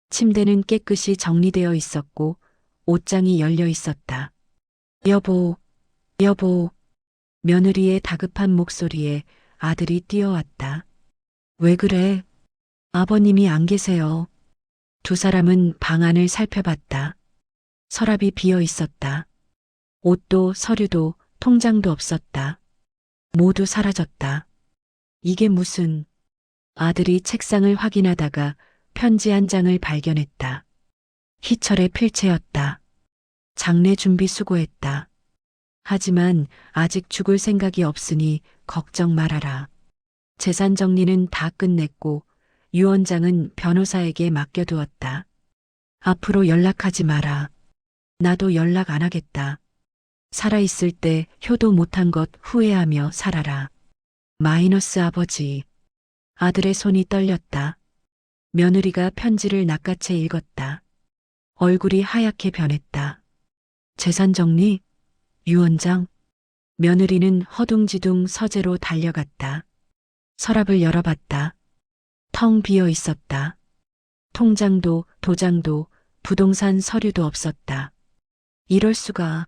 침대는 깨끗이 정리되어 있었고 옷장이 열려 있었다. 여보, 여보. 며느리의 다급한 목소리에 아들이 뛰어왔다. 왜 그래? 아버님이 안 계세요. 두 사람은 방 안을 살펴봤다. 서랍이 비어 있었다. 옷도 서류도 통장도 없었다. 모두 사라졌다. 이게 무슨... 아들이 책상을 확인하다가 편지 한 장을 발견했다. 희철의 필체였다. 장례 준비 수고했다. 하지만 아직 죽을 생각이 없으니 걱정 말아라. 재산 정리는 다 끝냈고 유언장은 변호사에게 맡겨두었다. 앞으로 연락하지 마라. 나도 연락 안 하겠다. 살아있을 때 효도 못한 것 후회하며 살아라. 마이너스 아버지. 아들의 손이 떨렸다. 며느리가 편지를 낚아채 읽었다. 얼굴이 하얗게 변했다. 재산 정리? 유언장? 며느리는 허둥지둥 서재로 달려갔다. 서랍을 열어봤다. 텅 비어 있었다. 통장도 도장도 부동산 서류도 없었다. 이럴 수가,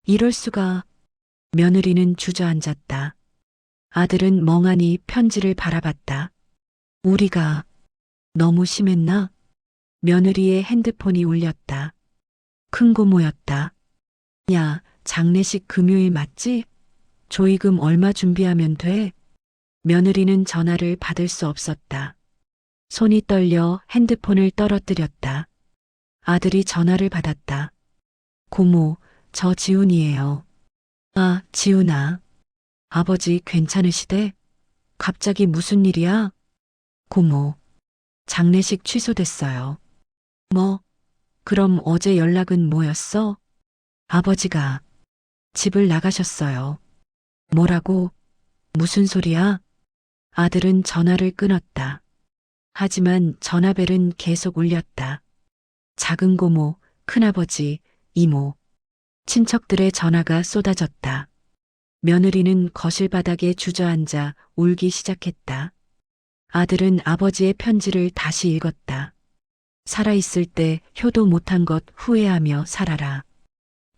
이럴 수가. 며느리는 주저앉았다. 아들은 멍하니 편지를 바라봤다. 우리가 너무 심했나? 며느리의 핸드폰이 울렸다. 큰고모였다. 야, 장례식 금요일 맞지? 조의금 얼마 준비하면 돼? 며느리는 전화를 받을 수 없었다. 손이 떨려 핸드폰을 떨어뜨렸다. 아들이 전화를 받았다. 고모, 저 지훈이에요. 아, 지훈아. 아버지 괜찮으시대? 갑자기 무슨 일이야? 고모, 장례식 취소됐어요. 뭐? 그럼 어제 연락은 뭐였어? 아버지가 집을 나가셨어요. 뭐라고? 무슨 소리야? 아들은 전화를 끊었다. 하지만 전화벨은 계속 울렸다. 작은 고모, 큰아버지, 이모, 친척들의 전화가 쏟아졌다. 며느리는 거실 바닥에 주저앉아 울기 시작했다. 아들은 아버지의 편지를 다시 읽었다. 살아있을 때 효도 못한 것 후회하며 살아라.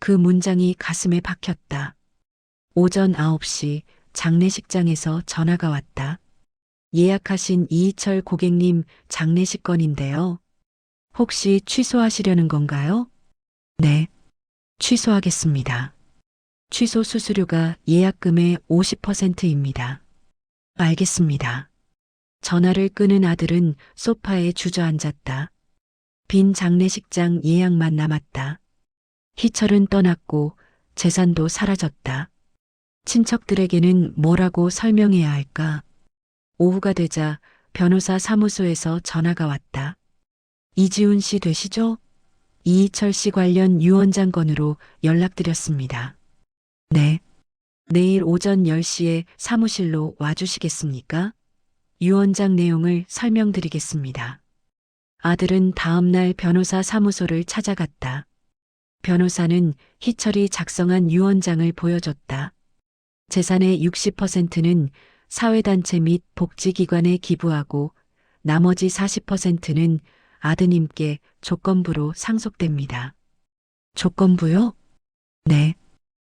그 문장이 가슴에 박혔다. 오전 9시 장례식장에서 전화가 왔다. 예약하신 이희철 고객님 장례식 건인데요. 혹시 취소하시려는 건가요? 네, 취소하겠습니다. 취소 수수료가 예약금의 50%입니다. 알겠습니다. 전화를 끊은 아들은 소파에 주저앉았다. 빈 장례식장 예약만 남았다. 희철은 떠났고 재산도 사라졌다. 친척들에게는 뭐라고 설명해야 할까? 오후가 되자 변호사 사무소에서 전화가 왔다. 이지훈 씨 되시죠? 이희철 씨 관련 유언장 건으로 연락드렸습니다. 네. 내일 오전 10시에 사무실로 와주시겠습니까? 유언장 내용을 설명드리겠습니다. 아들은 다음날 변호사 사무소를 찾아갔다. 변호사는 희철이 작성한 유언장을 보여줬다. 재산의 60%는 사회단체 및 복지기관에 기부하고 나머지 40%는 아드님께 조건부로 상속됩니다. 조건부요? 네.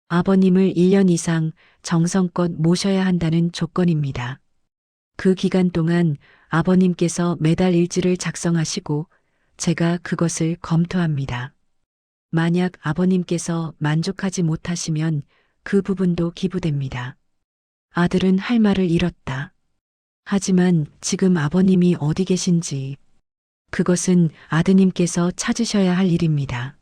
아버님을 1년 이상 정성껏 모셔야 한다는 조건입니다. 그 기간 동안 아버님께서 매달 일지를 작성하시고 제가 그것을 검토합니다. 만약 아버님께서 만족하지 못하시면 그 부분도 기부됩니다. 아들은 할 말을 잃었다. 하지만 지금 아버님이 어디 계신지 그것은 아드님께서 찾으셔야 할 일입니다.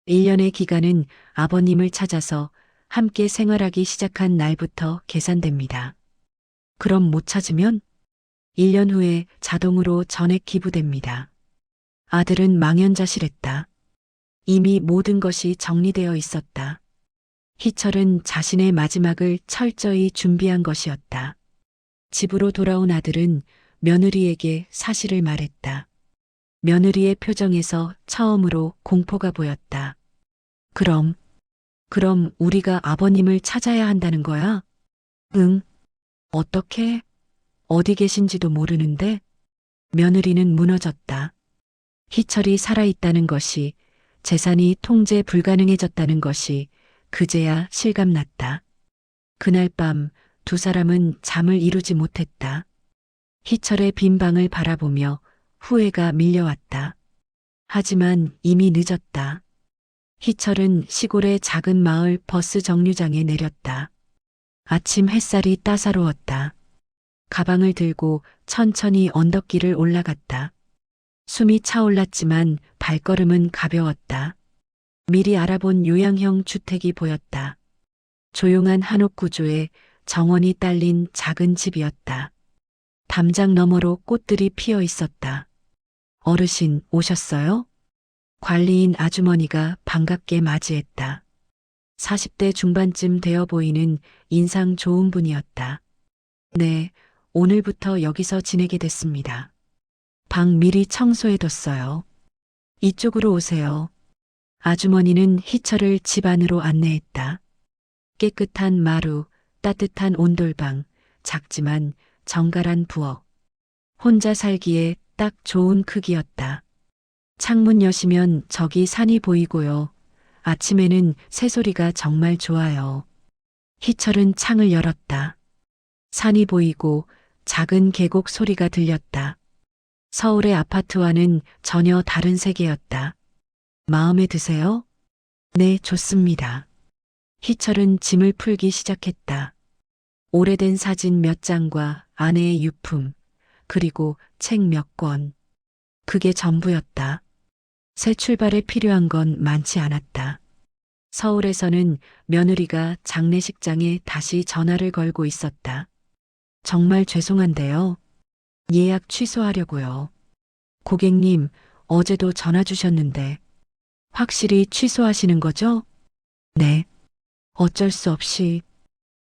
1년의 기간은 아버님을 찾아서 함께 생활하기 시작한 날부터 계산됩니다. 그럼 못 찾으면 1년 후에 자동으로 전액 기부됩니다. 아들은 망연자실했다. 이미 모든 것이 정리되어 있었다. 희철은 자신의 마지막을 철저히 준비한 것이었다. 집으로 돌아온 아들은 며느리에게 사실을 말했다. 며느리의 표정에서 처음으로 공포가 보였다. 그럼 우리가 아버님을 찾아야 한다는 거야? 응. 어떻게? 어디 계신지도 모르는데? 며느리는 무너졌다. 희철이 살아있다는 것이, 재산이 통제 불가능해졌다는 것이 그제야 실감났다. 그날 밤 두 사람은 잠을 이루지 못했다. 희철의 빈 방을 바라보며 후회가 밀려왔다. 하지만 이미 늦었다. 희철은 시골의 작은 마을 버스 정류장에 내렸다. 아침 햇살이 따사로웠다. 가방을 들고 천천히 언덕길을 올라갔다. 숨이 차올랐지만 발걸음은 가벼웠다. 미리 알아본 요양형 주택이 보였다. 조용한 한옥 구조에 정원이 딸린 작은 집이었다. 담장 너머로 꽃들이 피어 있었다. 어르신 오셨어요? 관리인 아주머니가 반갑게 맞이했다. 40대 중반쯤 되어 보이는 인상 좋은 분이었다. 네, 오늘부터 여기서 지내게 됐습니다. 방 미리 청소해뒀어요. 이쪽으로 오세요. 아주머니는 희철을 집 안으로 안내했다. 깨끗한 마루, 따뜻한 온돌방, 작지만 정갈한 부엌. 혼자 살기에 딱 좋은 크기였다. 창문 여시면 저기 산이 보이고요. 아침에는 새소리가 정말 좋아요. 희철은 창을 열었다. 산이 보이고 작은 계곡 소리가 들렸다. 서울의 아파트와는 전혀 다른 세계였다. 마음에 드세요? 네, 좋습니다. 희철은 짐을 풀기 시작했다. 오래된 사진 몇 장과 아내의 유품, 그리고 책 몇 권. 그게 전부였다. 새 출발에 필요한 건 많지 않았다. 서울에서는 며느리가 장례식장에 다시 전화를 걸고 있었다. 정말 죄송한데요. 예약 취소하려고요. 고객님, 어제도 전화 주셨는데 확실히 취소하시는 거죠? 네. 어쩔 수 없이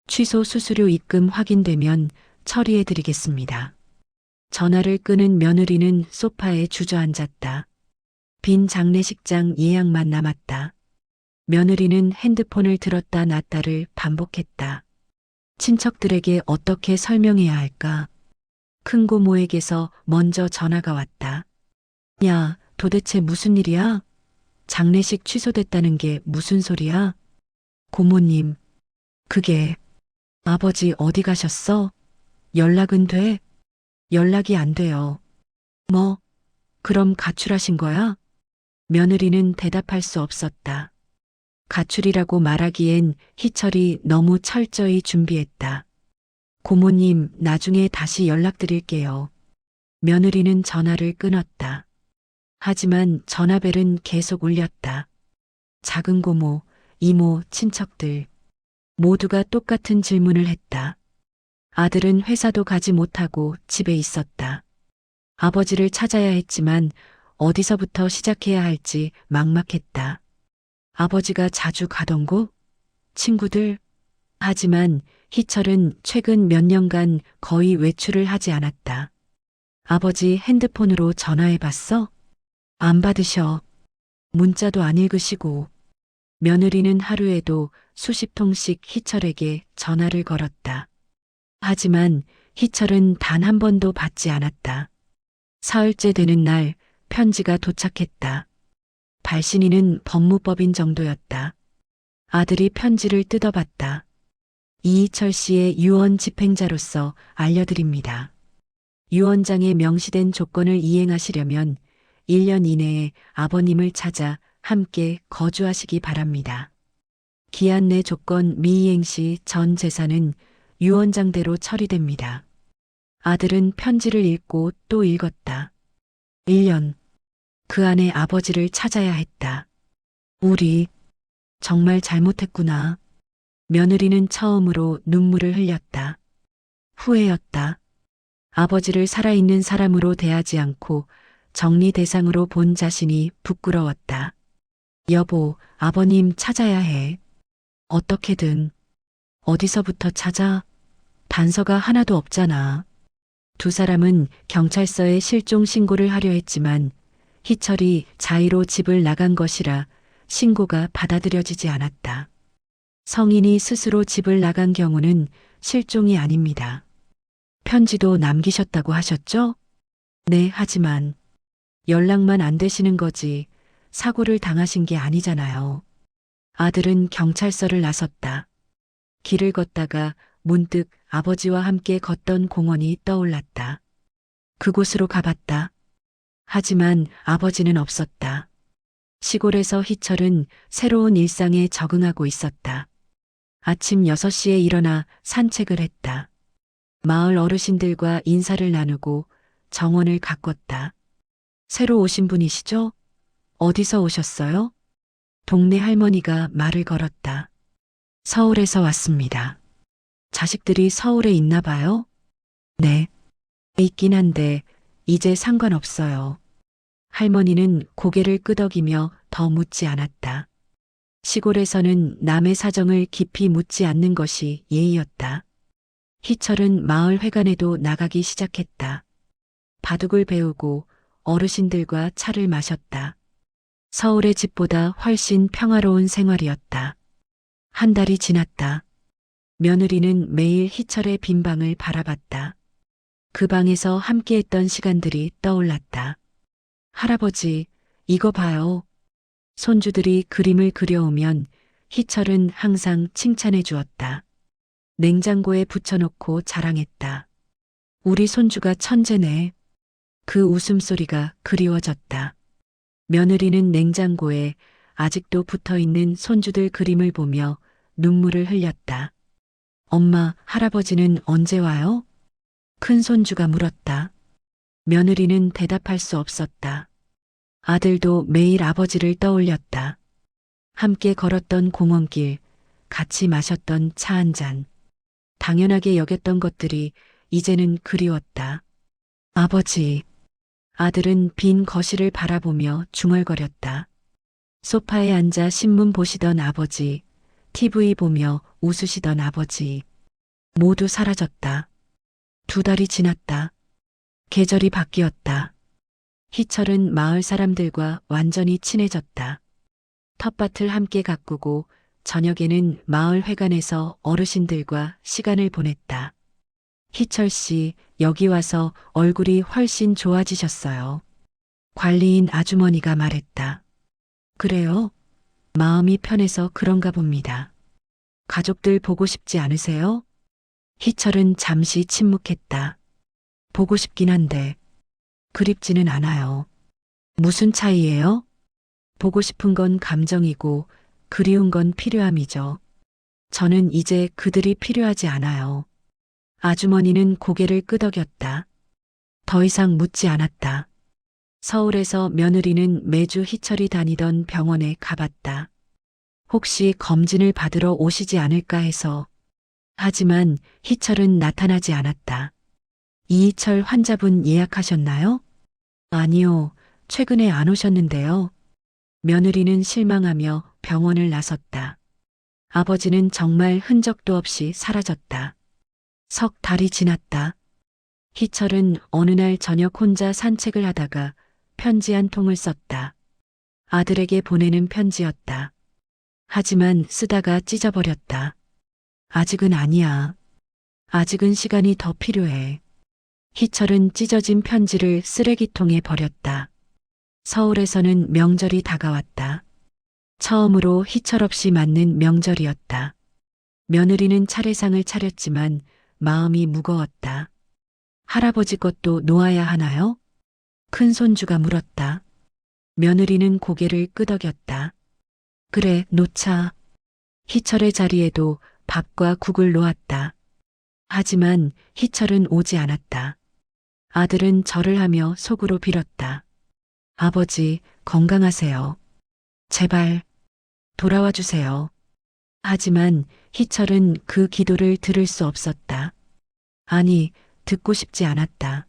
취소 수수료 입금 확인되면 처리해 드리겠습니다. 전화를 끊은 며느리는 소파에 주저앉았다. 빈 장례식장 예약만 남았다. 며느리는 핸드폰을 들었다 놨다를 반복했다. 친척들에게 어떻게 설명해야 할까? 큰고모에게서 먼저 전화가 왔다. 야, 도대체 무슨 일이야? 장례식 취소됐다는 게 무슨 소리야? 고모님, 그게 아버지 어디 가셨어? 연락은 돼? 연락이 안 돼요. 뭐, 그럼 가출하신 거야? 며느리는 대답할 수 없었다. 가출이라고 말하기엔 희철이 너무 철저히 준비했다. 고모님, 나중에 다시 연락드릴게요. 며느리는 전화를 끊었다. 하지만 전화벨은 계속 울렸다. 작은 고모, 이모, 친척들 모두가 똑같은 질문을 했다. 아들은 회사도 가지 못하고 집에 있었다. 아버지를 찾아야 했지만 어디서부터 시작해야 할지 막막했다. 아버지가 자주 가던 곳? 친구들? 하지만 희철은 최근 몇 년간 거의 외출을 하지 않았다. 아버지 핸드폰으로 전화해 봤어? 안 받으셔. 문자도 안 읽으시고. 며느리는 하루에도 수십 통씩 희철에게 전화를 걸었다. 하지만 희철은 단 한 번도 받지 않았다. 사흘째 되는 날 편지가 도착했다. 발신인은 법무법인 정도였다. 아들이 편지를 뜯어봤다. 이희철 씨의 유언 집행자로서 알려드립니다. 유언장에 명시된 조건을 이행하시려면 1년 이내에 아버님을 찾아 함께 거주하시기 바랍니다. 기한 내 조건 미이행 시 전 재산은 유언장대로 처리됩니다. 아들은 편지를 읽고 또 읽었다. 1년. 그 안에 아버지를 찾아야 했다. 우리 정말 잘못했구나. 며느리는 처음으로 눈물을 흘렸다. 후회였다. 아버지를 살아있는 사람으로 대하지 않고 정리 대상으로 본 자신이 부끄러웠다. 여보, 아버님 찾아야 해. 어떻게든. 어디서부터 찾아? 단서가 하나도 없잖아. 두 사람은 경찰서에 실종 신고를 하려 했지만 희철이 자의로 집을 나간 것이라 신고가 받아들여지지 않았다. 성인이 스스로 집을 나간 경우는 실종이 아닙니다. 편지도 남기셨다고 하셨죠? 네, 하지만 연락만 안 되시는 거지 사고를 당하신 게 아니잖아요. 아들은 경찰서를 나섰다. 길을 걷다가 문득 아버지와 함께 걷던 공원이 떠올랐다. 그곳으로 가봤다. 하지만 아버지는 없었다. 시골에서 희철은 새로운 일상에 적응하고 있었다. 아침 6시에 일어나 산책을 했다. 마을 어르신들과 인사를 나누고 정원을 가꿨다. 새로 오신 분이시죠? 어디서 오셨어요? 동네 할머니가 말을 걸었다. 서울에서 왔습니다. 자식들이 서울에 있나 봐요? 네. 있긴 한데 이제 상관없어요. 할머니는 고개를 끄덕이며 더 묻지 않았다. 시골에서는 남의 사정을 깊이 묻지 않는 것이 예의였다. 희철은 마을 회관에도 나가기 시작했다. 바둑을 배우고 어르신들과 차를 마셨다. 서울의 집보다 훨씬 평화로운 생활이었다. 한 달이 지났다. 며느리는 매일 희철의 빈 방을 바라봤다. 그 방에서 함께했던 시간들이 떠올랐다. 할아버지, 이거 봐요. 손주들이 그림을 그려오면 희철은 항상 칭찬해 주었다. 냉장고에 붙여놓고 자랑했다. 우리 손주가 천재네. 그 웃음소리가 그리워졌다. 며느리는 냉장고에 아직도 붙어 있는 손주들 그림을 보며 눈물을 흘렸다. 엄마, 할아버지는 언제 와요? 큰 손주가 물었다. 며느리는 대답할 수 없었다. 아들도 매일 아버지를 떠올렸다. 함께 걸었던 공원길, 같이 마셨던 차 한 잔. 당연하게 여겼던 것들이 이제는 그리웠다. 아버지. 아들은 빈 거실을 바라보며 중얼거렸다. 소파에 앉아 신문 보시던 아버지, TV 보며 웃으시던 아버지. 모두 사라졌다. 2달이 지났다. 계절이 바뀌었다. 희철은 마을 사람들과 완전히 친해졌다. 텃밭을 함께 가꾸고 저녁에는 마을 회관에서 어르신들과 시간을 보냈다. 희철 씨, 여기 와서 얼굴이 훨씬 좋아지셨어요. 관리인 아주머니가 말했다. 그래요? 마음이 편해서 그런가 봅니다. 가족들 보고 싶지 않으세요? 희철은 잠시 침묵했다. 보고 싶긴 한데 그립지는 않아요. 무슨 차이예요? 보고 싶은 건 감정이고 그리운 건 필요함이죠. 저는 이제 그들이 필요하지 않아요. 아주머니는 고개를 끄덕였다. 더 이상 묻지 않았다. 서울에서 며느리는 매주 희철이 다니던 병원에 가봤다. 혹시 검진을 받으러 오시지 않을까 해서. 하지만 희철은 나타나지 않았다. 이희철 환자분 예약하셨나요? 아니요, 최근에 안 오셨는데요. 며느리는 실망하며 병원을 나섰다. 아버지는 정말 흔적도 없이 사라졌다. 3달이 지났다. 희철은 어느 날 저녁 혼자 산책을 하다가 편지 한 통을 썼다. 아들에게 보내는 편지였다. 하지만 쓰다가 찢어버렸다. 아직은 아니야. 아직은 시간이 더 필요해. 희철은 찢어진 편지를 쓰레기통에 버렸다. 서울에서는 명절이 다가왔다. 처음으로 희철 없이 맞는 명절이었다. 며느리는 차례상을 차렸지만 마음이 무거웠다. 할아버지 것도 놓아야 하나요? 큰 손주가 물었다. 며느리는 고개를 끄덕였다. 그래, 놓자. 희철의 자리에도 밥과 국을 놓았다. 하지만 희철은 오지 않았다. 아들은 절을 하며 속으로 빌었다. 아버지, 건강하세요. 제발, 돌아와 주세요. 하지만 희철은 그 기도를 들을 수 없었다. 아니, 듣고 싶지 않았다.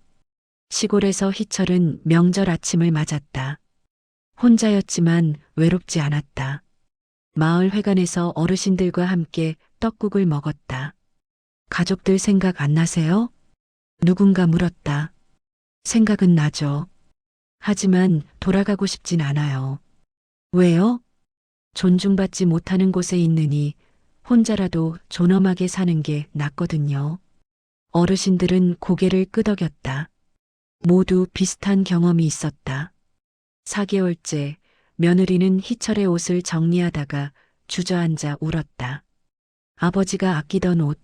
시골에서 희철은 명절 아침을 맞았다. 혼자였지만 외롭지 않았다. 마을 회관에서 어르신들과 함께 떡국을 먹었다. 가족들 생각 안 나세요? 누군가 물었다. 생각은 나죠. 하지만 돌아가고 싶진 않아요. 왜요? 존중받지 못하는 곳에 있느니 혼자라도 존엄하게 사는 게 낫거든요. 어르신들은 고개를 끄덕였다. 모두 비슷한 경험이 있었다. 4개월째 며느리는 희철의 옷을 정리하다가 주저앉아 울었다. 아버지가 아끼던 옷,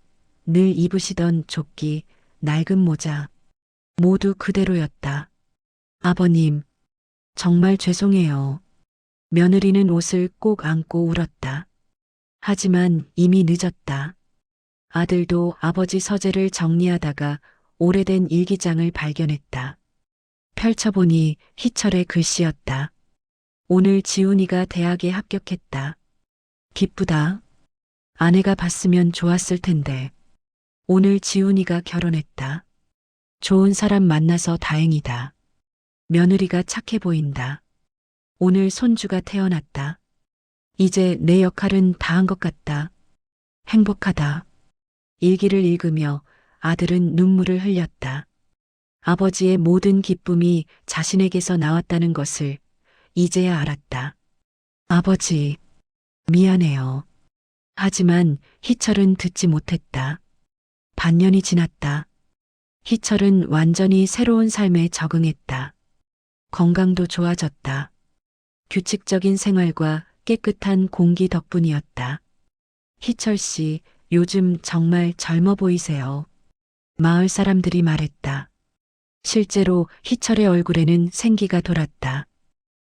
늘 입으시던 조끼, 낡은 모자, 모두 그대로였다. 아버님, 정말 죄송해요. 며느리는 옷을 꼭 안고 울었다. 하지만 이미 늦었다. 아들도 아버지 서재를 정리하다가 오래된 일기장을 발견했다. 펼쳐보니 희철의 글씨였다. 오늘 지훈이가 대학에 합격했다. 기쁘다. 아내가 봤으면 좋았을 텐데. 오늘 지훈이가 결혼했다. 좋은 사람 만나서 다행이다. 며느리가 착해 보인다. 오늘 손주가 태어났다. 이제 내 역할은 다 한 것 같다. 행복하다. 일기를 읽으며 아들은 눈물을 흘렸다. 아버지의 모든 기쁨이 자신에게서 나왔다는 것을 이제야 알았다. 아버지, 미안해요. 하지만 희철은 듣지 못했다. 반년이 지났다. 희철은 완전히 새로운 삶에 적응했다. 건강도 좋아졌다. 규칙적인 생활과 깨끗한 공기 덕분이었다. 희철 씨, 요즘 정말 젊어 보이세요. 마을 사람들이 말했다. 실제로 희철의 얼굴에는 생기가 돌았다.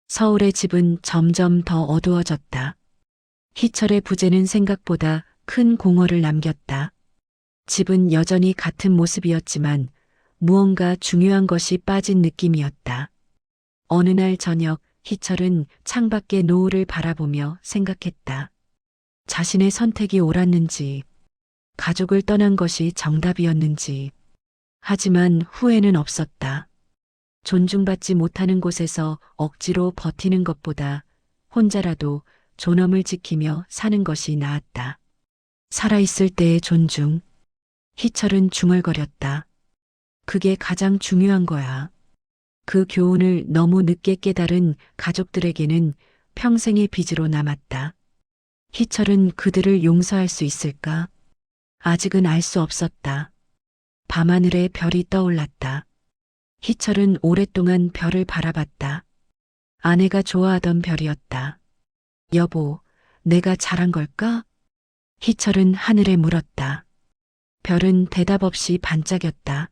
서울의 집은 점점 더 어두워졌다. 희철의 부재는 생각보다 큰 공허를 남겼다. 집은 여전히 같은 모습이었지만 무언가 중요한 것이 빠진 느낌이었다. 어느 날 저녁 희철은 창밖의 노을을 바라보며 생각했다. 자신의 선택이 옳았는지, 가족을 떠난 것이 정답이었는지. 하지만 후회는 없었다. 존중받지 못하는 곳에서 억지로 버티는 것보다 혼자라도 존엄을 지키며 사는 것이 나았다. 살아있을 때의 존중. 희철은 중얼거렸다. 그게 가장 중요한 거야. 그 교훈을 너무 늦게 깨달은 가족들에게는 평생의 빚으로 남았다. 희철은 그들을 용서할 수 있을까? 아직은 알 수 없었다. 밤하늘에 별이 떠올랐다. 희철은 오랫동안 별을 바라봤다. 아내가 좋아하던 별이었다. 여보, 내가 잘한 걸까? 희철은 하늘에 물었다. 별은 대답 없이 반짝였다.